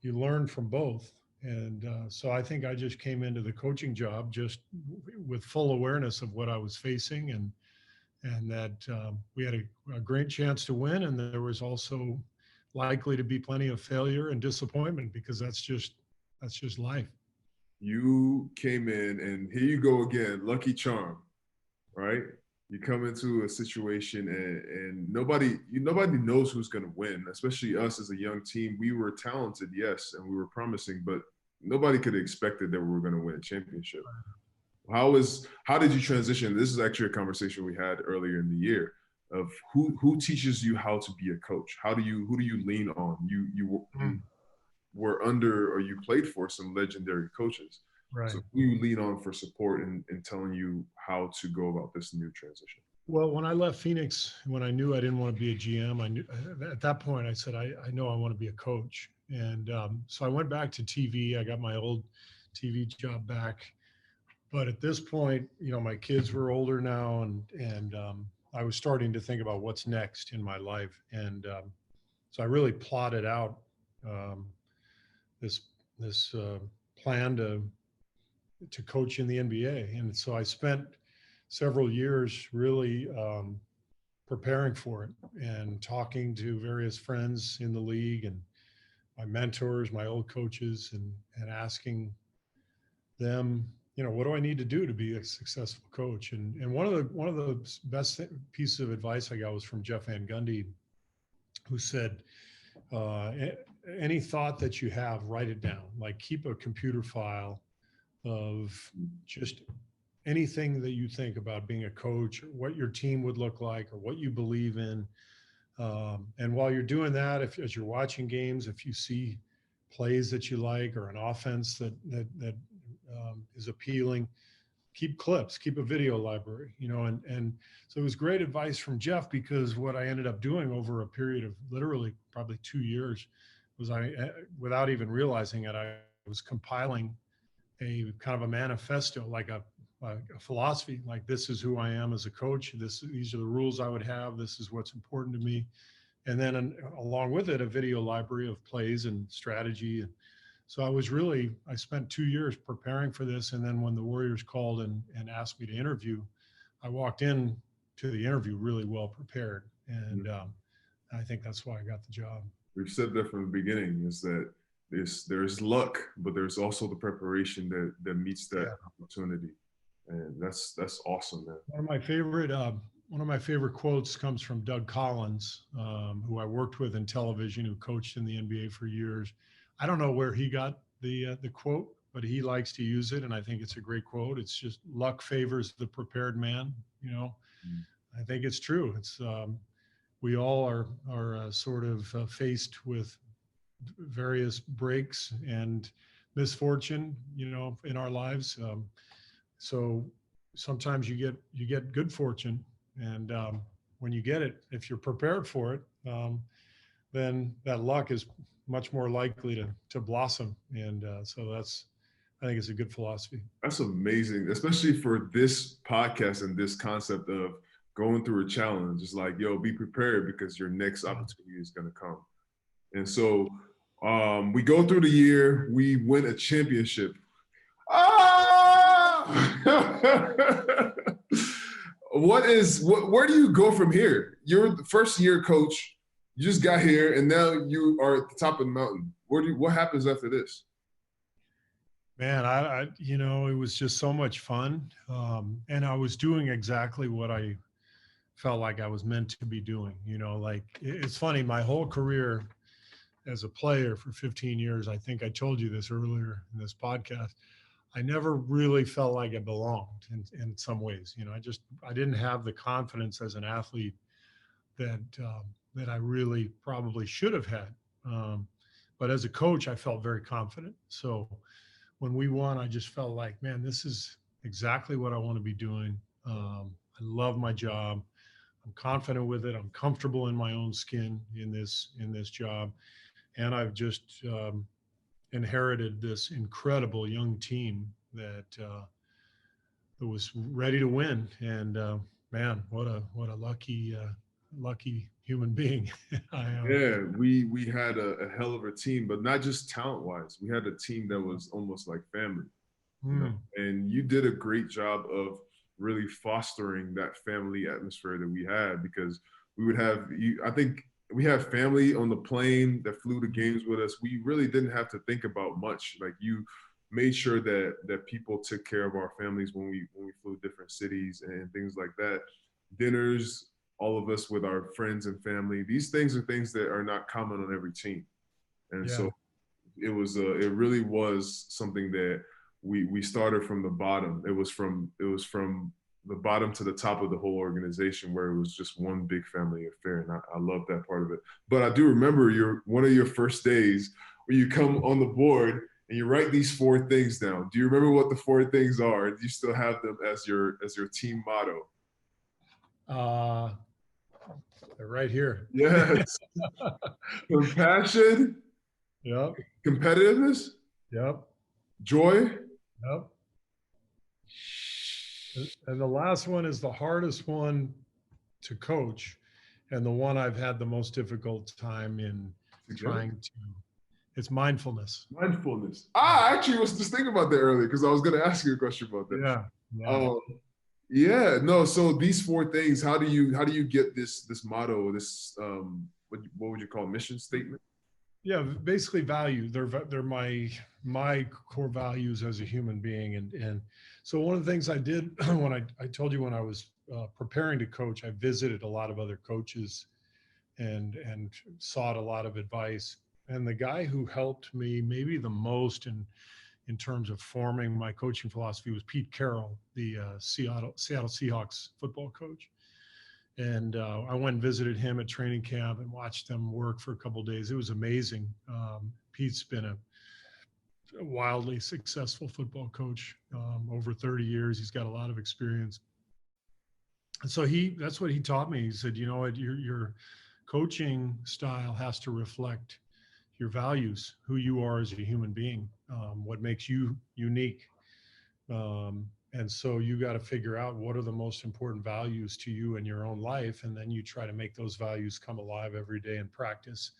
you learn from both. And so I think I just came into the coaching job just with full awareness of what I was facing, and that we had a great chance to win, and there was also likely to be plenty of failure and disappointment, because that's just life. You came in, and here you go again, lucky charm, right? You come into a situation, and nobody knows who's going to win, especially us as a young team. We were talented, yes, and we were promising, but nobody could have expected that we were going to win a championship. How did you transition? This is actually a conversation we had earlier in the year of who teaches you how to be a coach? Who do you lean on? You were under, or you played for some legendary coaches. Right. So who you lean on for support in telling you how to go about this new transition? Well, when I left Phoenix, when I knew I didn't want to be a GM, I knew at that point, I said, I know I want to be a coach. And so I went back to TV. I got my old TV job back. But at this point, my kids were older now, and I was starting to think about what's next in my life. And so I really plotted out this plan to coach in the NBA. And so I spent several years really preparing for it, and talking to various friends in the league and my mentors, my old coaches, and asking them, what do I need to do to be a successful coach? And one of the best pieces of advice I got was from Jeff Van Gundy, who said, any thought that you have, write it down. Like, keep a computer file of just anything that you think about being a coach, or what your team would look like, or what you believe in. And while you're doing that, as you're watching games, if you see plays that you like, or an offense that is appealing, keep clips, keep a video library, and so it was great advice from Jeff, because what I ended up doing over a period of literally probably 2 years was without even realizing it, I was compiling a kind of a manifesto, like a philosophy, like, this is who I am as a coach. These are the rules I would have. This is what's important to me. And then along with it, a video library of plays and strategy. And so I spent 2 years preparing for this. And then when the Warriors called and asked me to interview, I walked in to the interview really well prepared. And I think that's why I got the job. We've said that from the beginning, is that there's luck, but there's also the preparation that meets that opportunity. And that's awesome, man. One of my favorite quotes comes from Doug Collins, who I worked with in television, who coached in the NBA for years. I don't know where he got the quote, but he likes to use it, and I think it's a great quote. It's just, luck favors the prepared man. I think it's true. It's we all are sort of faced with various breaks and misfortune, in our lives. So sometimes you get good fortune, and when you get it, if you're prepared for it, then that luck is much more likely to blossom. And so I think it's a good philosophy. That's amazing, especially for this podcast and this concept of going through a challenge. It's like, be prepared, because your next opportunity is going to come. And so we go through the year, we win a championship. Where do you go from here? You're the first year coach. You just got here, and now you are at the top of the mountain. What happens after this? Man, it was just so much fun. And I was doing exactly what I felt like I was meant to be doing. Like, it's funny, my whole career, as a player for 15 years, I think I told you this earlier in this podcast, I never really felt like I belonged in some ways. You know, I didn't have the confidence as an athlete that that I really probably should have had. But as a coach, I felt very confident. So when we won, I just felt like, man, this is exactly what I want to be doing. I love my job. I'm confident with it. I'm comfortable in my own skin in this job, and I've just inherited this incredible young team that was ready to win. And man, what a lucky human being I am. Yeah, we had a hell of a team, but not just talent wise. We had a team that was almost like family. You know? And you did a great job of really fostering that family atmosphere that we had, because we would have you. I think we had family on the plane that flew to games with us. We really didn't have to think about much. Like, you made sure that people took care of our families when we flew to different cities and things like that. Dinners, all of us with our friends and family. These things are things that are not common on every team, and Yeah. so it really was something that we started from the bottom. It was from the bottom to the top of the whole organization, where it was just one big family affair, and I love that part of it. But I do remember one of your first days where you come on the board and you write these 4 things down. Do you remember what the 4 things are? Do you still have them as your team motto? They're right here. Yes. Compassion. Yep. Competitiveness. Yep. Joy. Yep. And the last one is the hardest one to coach, and the one I've had the most difficult time in trying to. It's mindfulness. Mindfulness. I actually was just thinking about that earlier, because I was going to ask you a question about that. Yeah. Yeah. No. So these 4 things. How do you get this motto? This what would you call it? Mission statement? Yeah, basically value. They're my core values as a human being, and so one of the things I did when I told you when I was preparing to coach, I visited a lot of other coaches and sought a lot of advice. And the guy who helped me maybe the most in terms of forming my coaching philosophy was Pete Carroll, the Seattle Seahawks football coach. And I went and visited him at training camp and watched them work for a couple of days. It was amazing. Pete's been a wildly successful football coach over 30 years. He's got a lot of experience. And so that's what he taught me. He said, you know what, your coaching style has to reflect your values, who you are as a human being, what makes you unique. And so you got to figure out what are the most important values to you in your own life. And then you try to make those values come alive every day in practice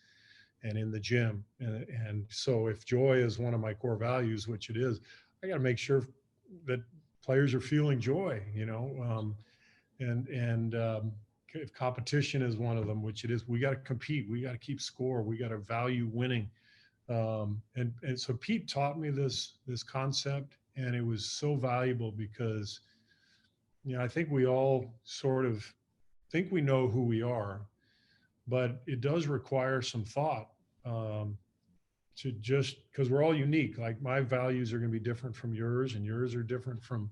and in the gym. And so if joy is one of my core values, which it is, I got to make sure that players are feeling joy, you know, if competition is one of them, which it is, we got to compete, we got to keep score, we got to value winning. And so Pete taught me this concept, and it was so valuable because, you know, I think we all sort of think we know who we are, but it does require some thought to just, because we're all unique. Like, my values are going to be different from yours, and yours are different from,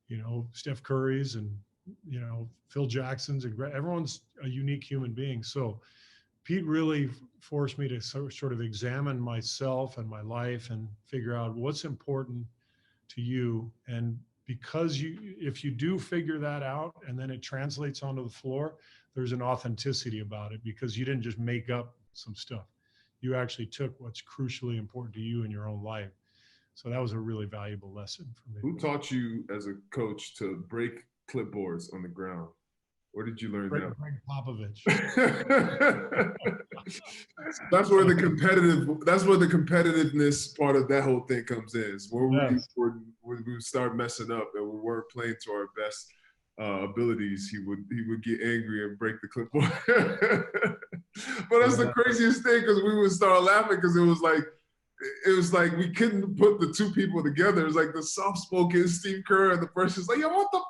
you know, Steph Curry's and, you know, Phil Jackson's, and everyone's a unique human being. So Pete really forced me to sort of examine myself and my life and figure out what's important to you. And because if you do figure that out and then it translates onto the floor, there's an authenticity about it, because you didn't just make up some stuff. You actually took what's crucially important to you in your own life. So that was a really valuable lesson for me. Who taught you as a coach to break clipboards on the ground? Where did you learn that? Greg Popovich. That's where the competitiveness part of that whole thing comes in. Is where we start messing up and we weren't playing to our best abilities. He would get angry and break the clipboard. But that's the craziest thing, because we would start laughing, because it was like we couldn't put the 2 people together. It was like the soft-spoken Steve Kerr and the person's like, yo, what the?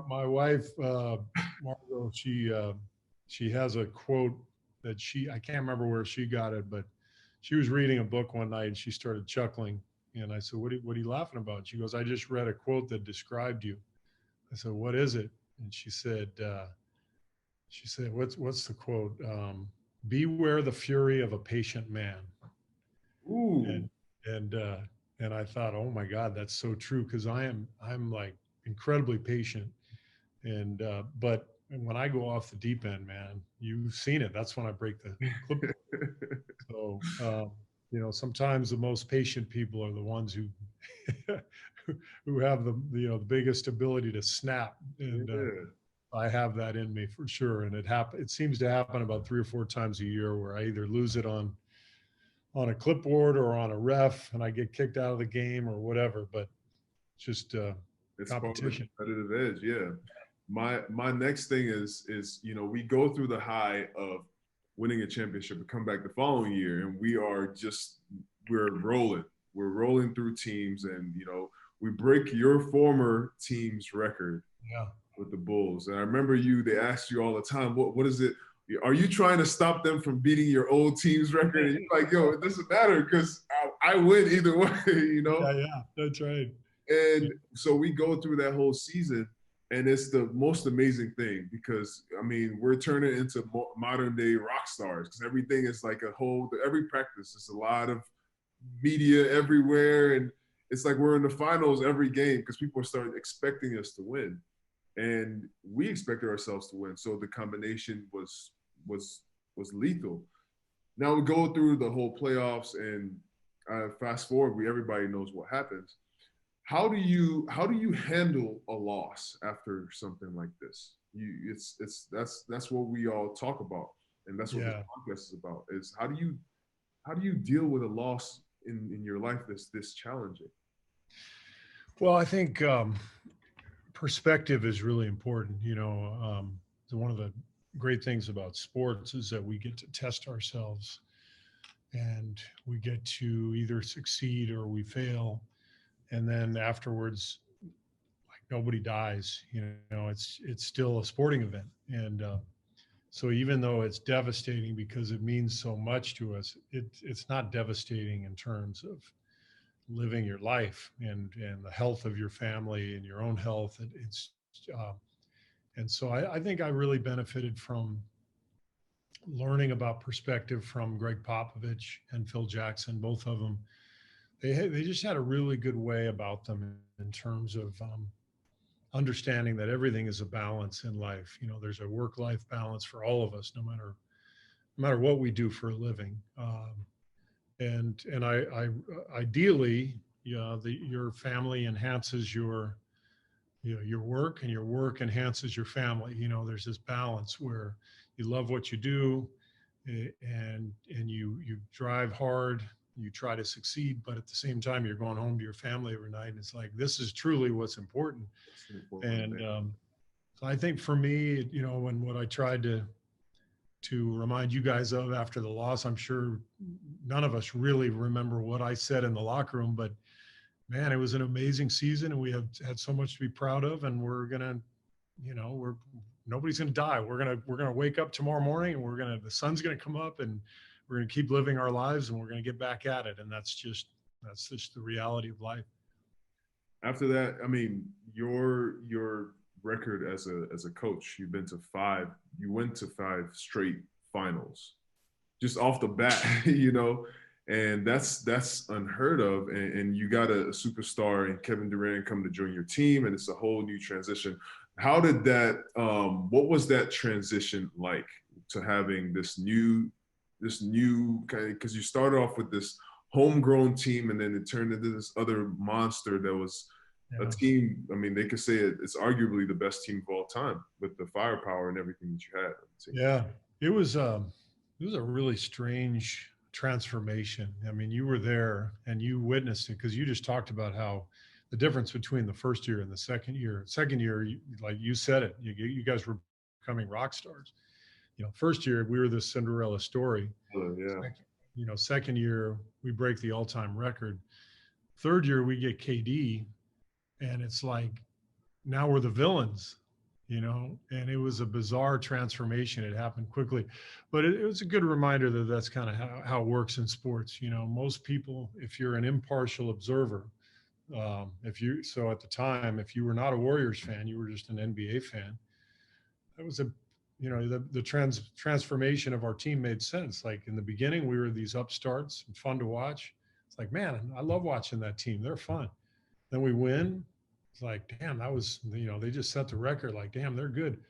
My wife, Margot, she she has a quote that I can't remember where she got it, but she was reading a book one night and she started chuckling. And I said, what are you laughing about? She goes, I just read a quote that described you. I said, what is it? And she said, what's the quote? Beware the fury of a patient man. Ooh. And I thought, oh my God, that's so true. Cause I'm like incredibly patient. And, but when I go off the deep end, man, you've seen it. That's when I break the clipboard. So, you know, sometimes the most patient people are the ones who, who have the biggest ability to snap. And, I have that in me for sure. And it seems to happen about 3 or 4 times a year where I either lose it on a clipboard or on a ref and I get kicked out of the game or whatever, but just it's competition. Part of the competitive edge. Yeah. My next thing is, you know, we go through the high of winning a championship and come back the following year. And we're rolling through teams and, you know, we break your former team's record with the Bulls. And I remember they asked you all the time, what is it? Are you trying to stop them from beating your old team's record? And you're like, yo, it doesn't matter because I win either way, you know? Yeah, that's right. And so we go through that whole season and it's the most amazing thing because, I mean, we're turning into modern day rock stars because everything is like every practice is a lot of media everywhere. And it's like we're in the finals every game because people start expecting us to win. And we expected ourselves to win. So the combination was lethal. Now we go through the whole playoffs and fast forward, everybody knows what happens. How do you handle a loss after something like this? That's what we all talk about, and that's what this podcast is about. Is how do you deal with a loss in your life that's this challenging? Well, I think perspective is really important. You know, one of the great things about sports is that we get to test ourselves and we get to either succeed or we fail. And then afterwards, like nobody dies, you know, it's still a sporting event. And so even though it's devastating because it means so much to us, it's not devastating in terms of living your life and the health of your family and your own health. And so I think I really benefited from learning about perspective from Greg Popovich and Phil Jackson, both of them. They just had a really good way about them in terms of understanding that everything is a balance in life. You know, there's a work-life balance for all of us, no matter what we do for a living. And I ideally, your family enhances your work, and your work enhances your family. You know, there's this balance where you love what you do, and you drive hard, you try to succeed, but at the same time you're going home to your family every night, and it's like, this is truly what's important. And so I think for me, you know, when what I tried to remind you guys of after the loss, I'm sure none of us really remember what I said in the locker room, but man, it was an amazing season and we have had so much to be proud of, and we're gonna, you know, nobody's gonna die. We're gonna wake up tomorrow morning and the sun's gonna come up and we're gonna keep living our lives and we're gonna get back at it. And that's just the reality of life. After that, I mean, your record as a coach, you went to 5 straight finals just off the bat, you know, and that's unheard of. And you got a superstar and Kevin Durant come to join your team, and it's a whole new transition. How did that what was that transition like to having this new kind of, because you started off with this homegrown team and then it turned into this other monster that was a team. I mean, they could say it's arguably the best team of all time with the firepower and everything that you had. Yeah, it was a really strange transformation. I mean, you were there and you witnessed it because you just talked about how the difference between the first year and the second year. Second year, like you said it, you guys were becoming rock stars. You know, first year we were the Cinderella story. Second year we break the all-time record. Third year we get KD. And it's like, now we're the villains. and it was a bizarre transformation. It happened quickly, but it was a good reminder that that's kind of how it works in sports. Most people, if you're an impartial observer, so at the time, if you were not a Warriors fan, you were just an NBA fan. That was the transformation of our team made sense. Like in the beginning, we were these upstarts and fun to watch. It's like, man, I love watching that team. They're fun. Then we win. It's like, damn, that was, they just set the record. Like, damn, they're good.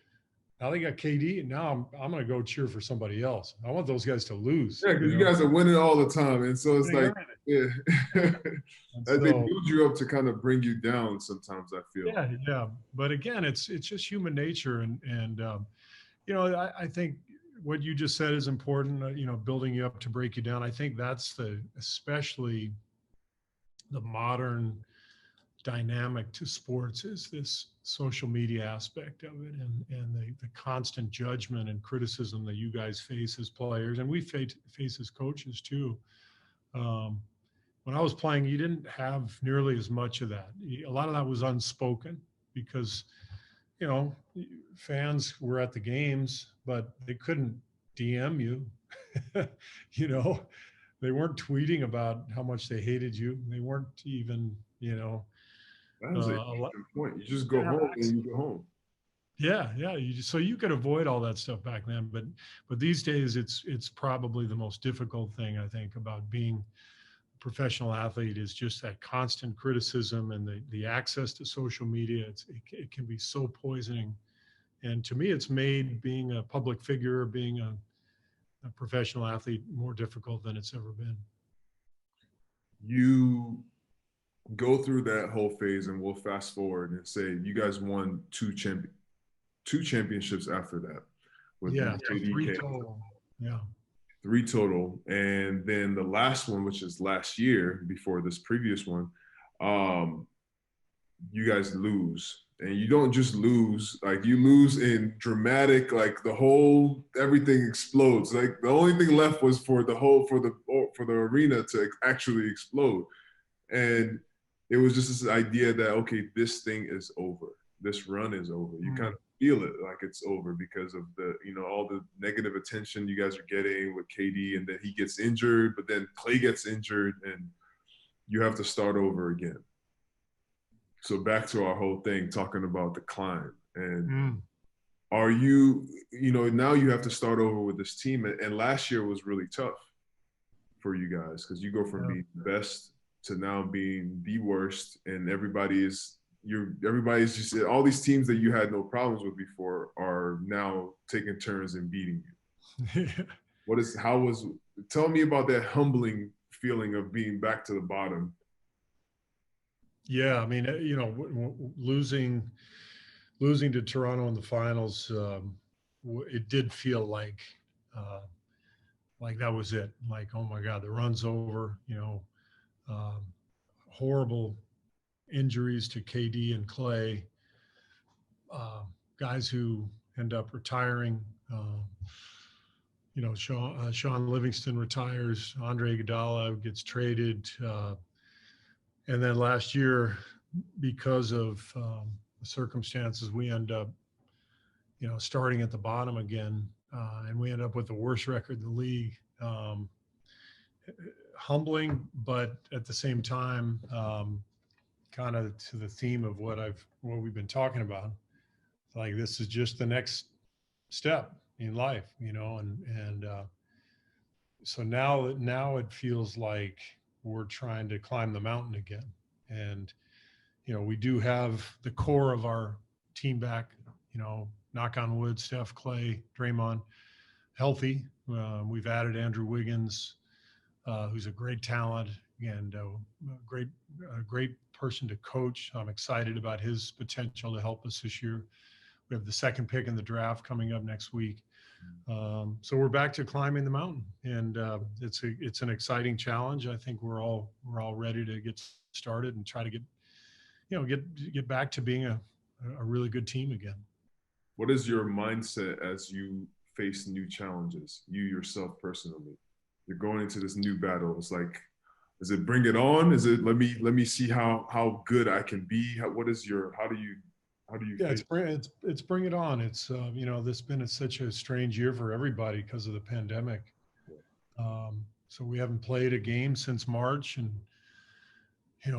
Now they got KD, and now I'm going to go cheer for somebody else. I want those guys to lose. Yeah, because you guys are winning all the time, and so it's like, yeah, so, they build you up to kind of bring you down. Sometimes I feel. Yeah. But again, it's just human nature, and I think what you just said is important. Building you up to break you down. I think that's especially the modern dynamic to sports is this social media aspect of it, and the constant judgment and criticism that you guys face as players, and we face as coaches too. When I was playing, you didn't have nearly as much of that. A lot of that was unspoken because, fans were at the games, but they couldn't DM you. They weren't tweeting about how much they hated you. They weren't even, That's a good point. You just go home and you go home. Yeah. So you could avoid all that stuff back then, but these days it's probably the most difficult thing, I think, about being a professional athlete is just that constant criticism and the access to social media. It can be so poisoning, and to me, it's made being a public figure, being a professional athlete, more difficult than it's ever been. You go through that whole phase, and we'll fast forward and say you guys won two championships after that. With three total. Yeah. 3 total. And then the last one, which is last year before this previous one, you guys lose. And you don't just lose, like you lose in dramatic, like everything explodes. Like the only thing left was for the arena to actually explode. And it was just this idea that, okay, this thing is over. This run is over. You kind of feel it like it's over because of all the negative attention you guys are getting with KD, and then he gets injured, but then Clay gets injured, and you have to start over again. So back to our whole thing, talking about the climb. And are you, now you have to start over with this team. And last year was really tough for you guys because you go from being the best to now being the worst, and everybody's just, all these teams that you had no problems with before are now taking turns and beating you. Tell me about that humbling feeling of being back to the bottom. Yeah, I mean, losing to Toronto in the finals, it did feel like that was it. Like, oh my God, the run's over. Horrible injuries to KD and Clay, guys who end up retiring. Sean Livingston retires, Andre Iguodala gets traded, and then last year, because of the circumstances, we end up, starting at the bottom again, and we end up with the worst record in the league. Humbling, but at the same time, kind of to the theme of what we've been talking about. Like, this is just the next step in life, and so now it feels like we're trying to climb the mountain again. And, we do have the core of our team back, knock on wood, Steph, Clay, Draymond, healthy. We've added Andrew Wiggins, who's a great talent and a great person to coach. I'm excited about his potential to help us this year. We have the second pick in the draft coming up next week. So we're back to climbing the mountain, and it's an exciting challenge. I think we're all ready to get started and try to get back to being a really good team again. What is your mindset as you face new challenges, you yourself personally? You're going into this new battle. It's like, is it bring it on? Is it let me see how good I can be? How How do you Yeah, face? it's bring it on. It's this been such a strange year for everybody because of the pandemic. So we haven't played a game since March, and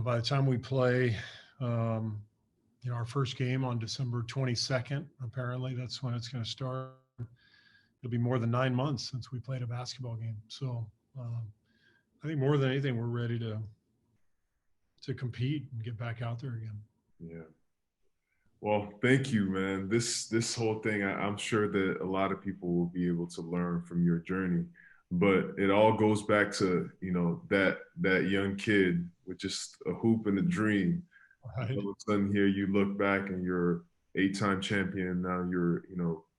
by the time we play, our first game on December 22nd, apparently that's when it's going to start. It'll be more than 9 months since we played a basketball game. So I think more than anything, we're ready to compete and get back out there again. Yeah. Well, thank you, man. This whole thing, I'm sure that a lot of people will be able to learn from your journey, but it all goes back to that young kid with just a hoop and a dream. Right. All of a sudden, here you look back and you're 8-time champion. Now you're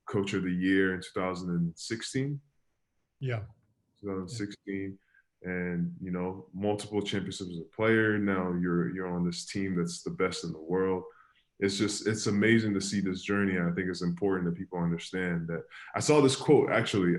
coach of the year in 2016. Yeah. 2016, and multiple championships as a player. Now you're on this team that's the best in the world. It's amazing to see this journey. I think it's important that people understand that. I saw this quote actually.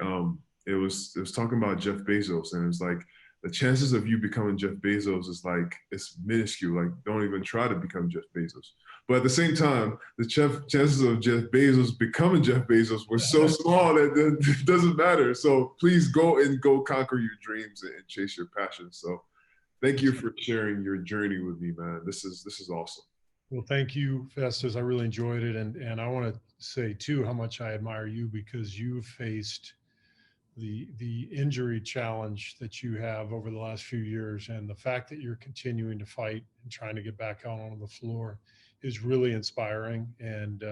It was talking about Jeff Bezos, and it was like, the chances of you becoming Jeff Bezos is like, it's minuscule. Like, don't even try to become Jeff Bezos. But at the same time, the chances of Jeff Bezos becoming Jeff Bezos were so small that it doesn't matter. So please go conquer your dreams and chase your passion. So thank you for sharing your journey with me, man. This is awesome. Well, thank you, Festus. I really enjoyed it. And I want to say too, how much I admire you, because you've faced the injury challenge that you have over the last few years, and the fact that you're continuing to fight and trying to get back out on the floor is really inspiring. And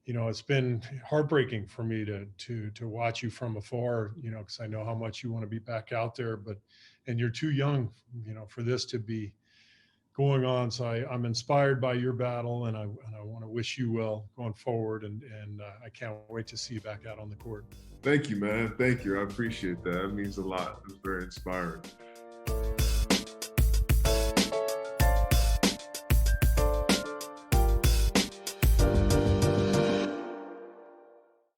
it's been heartbreaking for me to watch you from afar, because I know how much you want to be back out there, and you're too young, for this to be going on. So I'm inspired by your battle, and I want to wish you well going forward, and I can't wait to see you back out on the court. Thank you, man. Thank you. I appreciate that. It means a lot. It's very inspiring.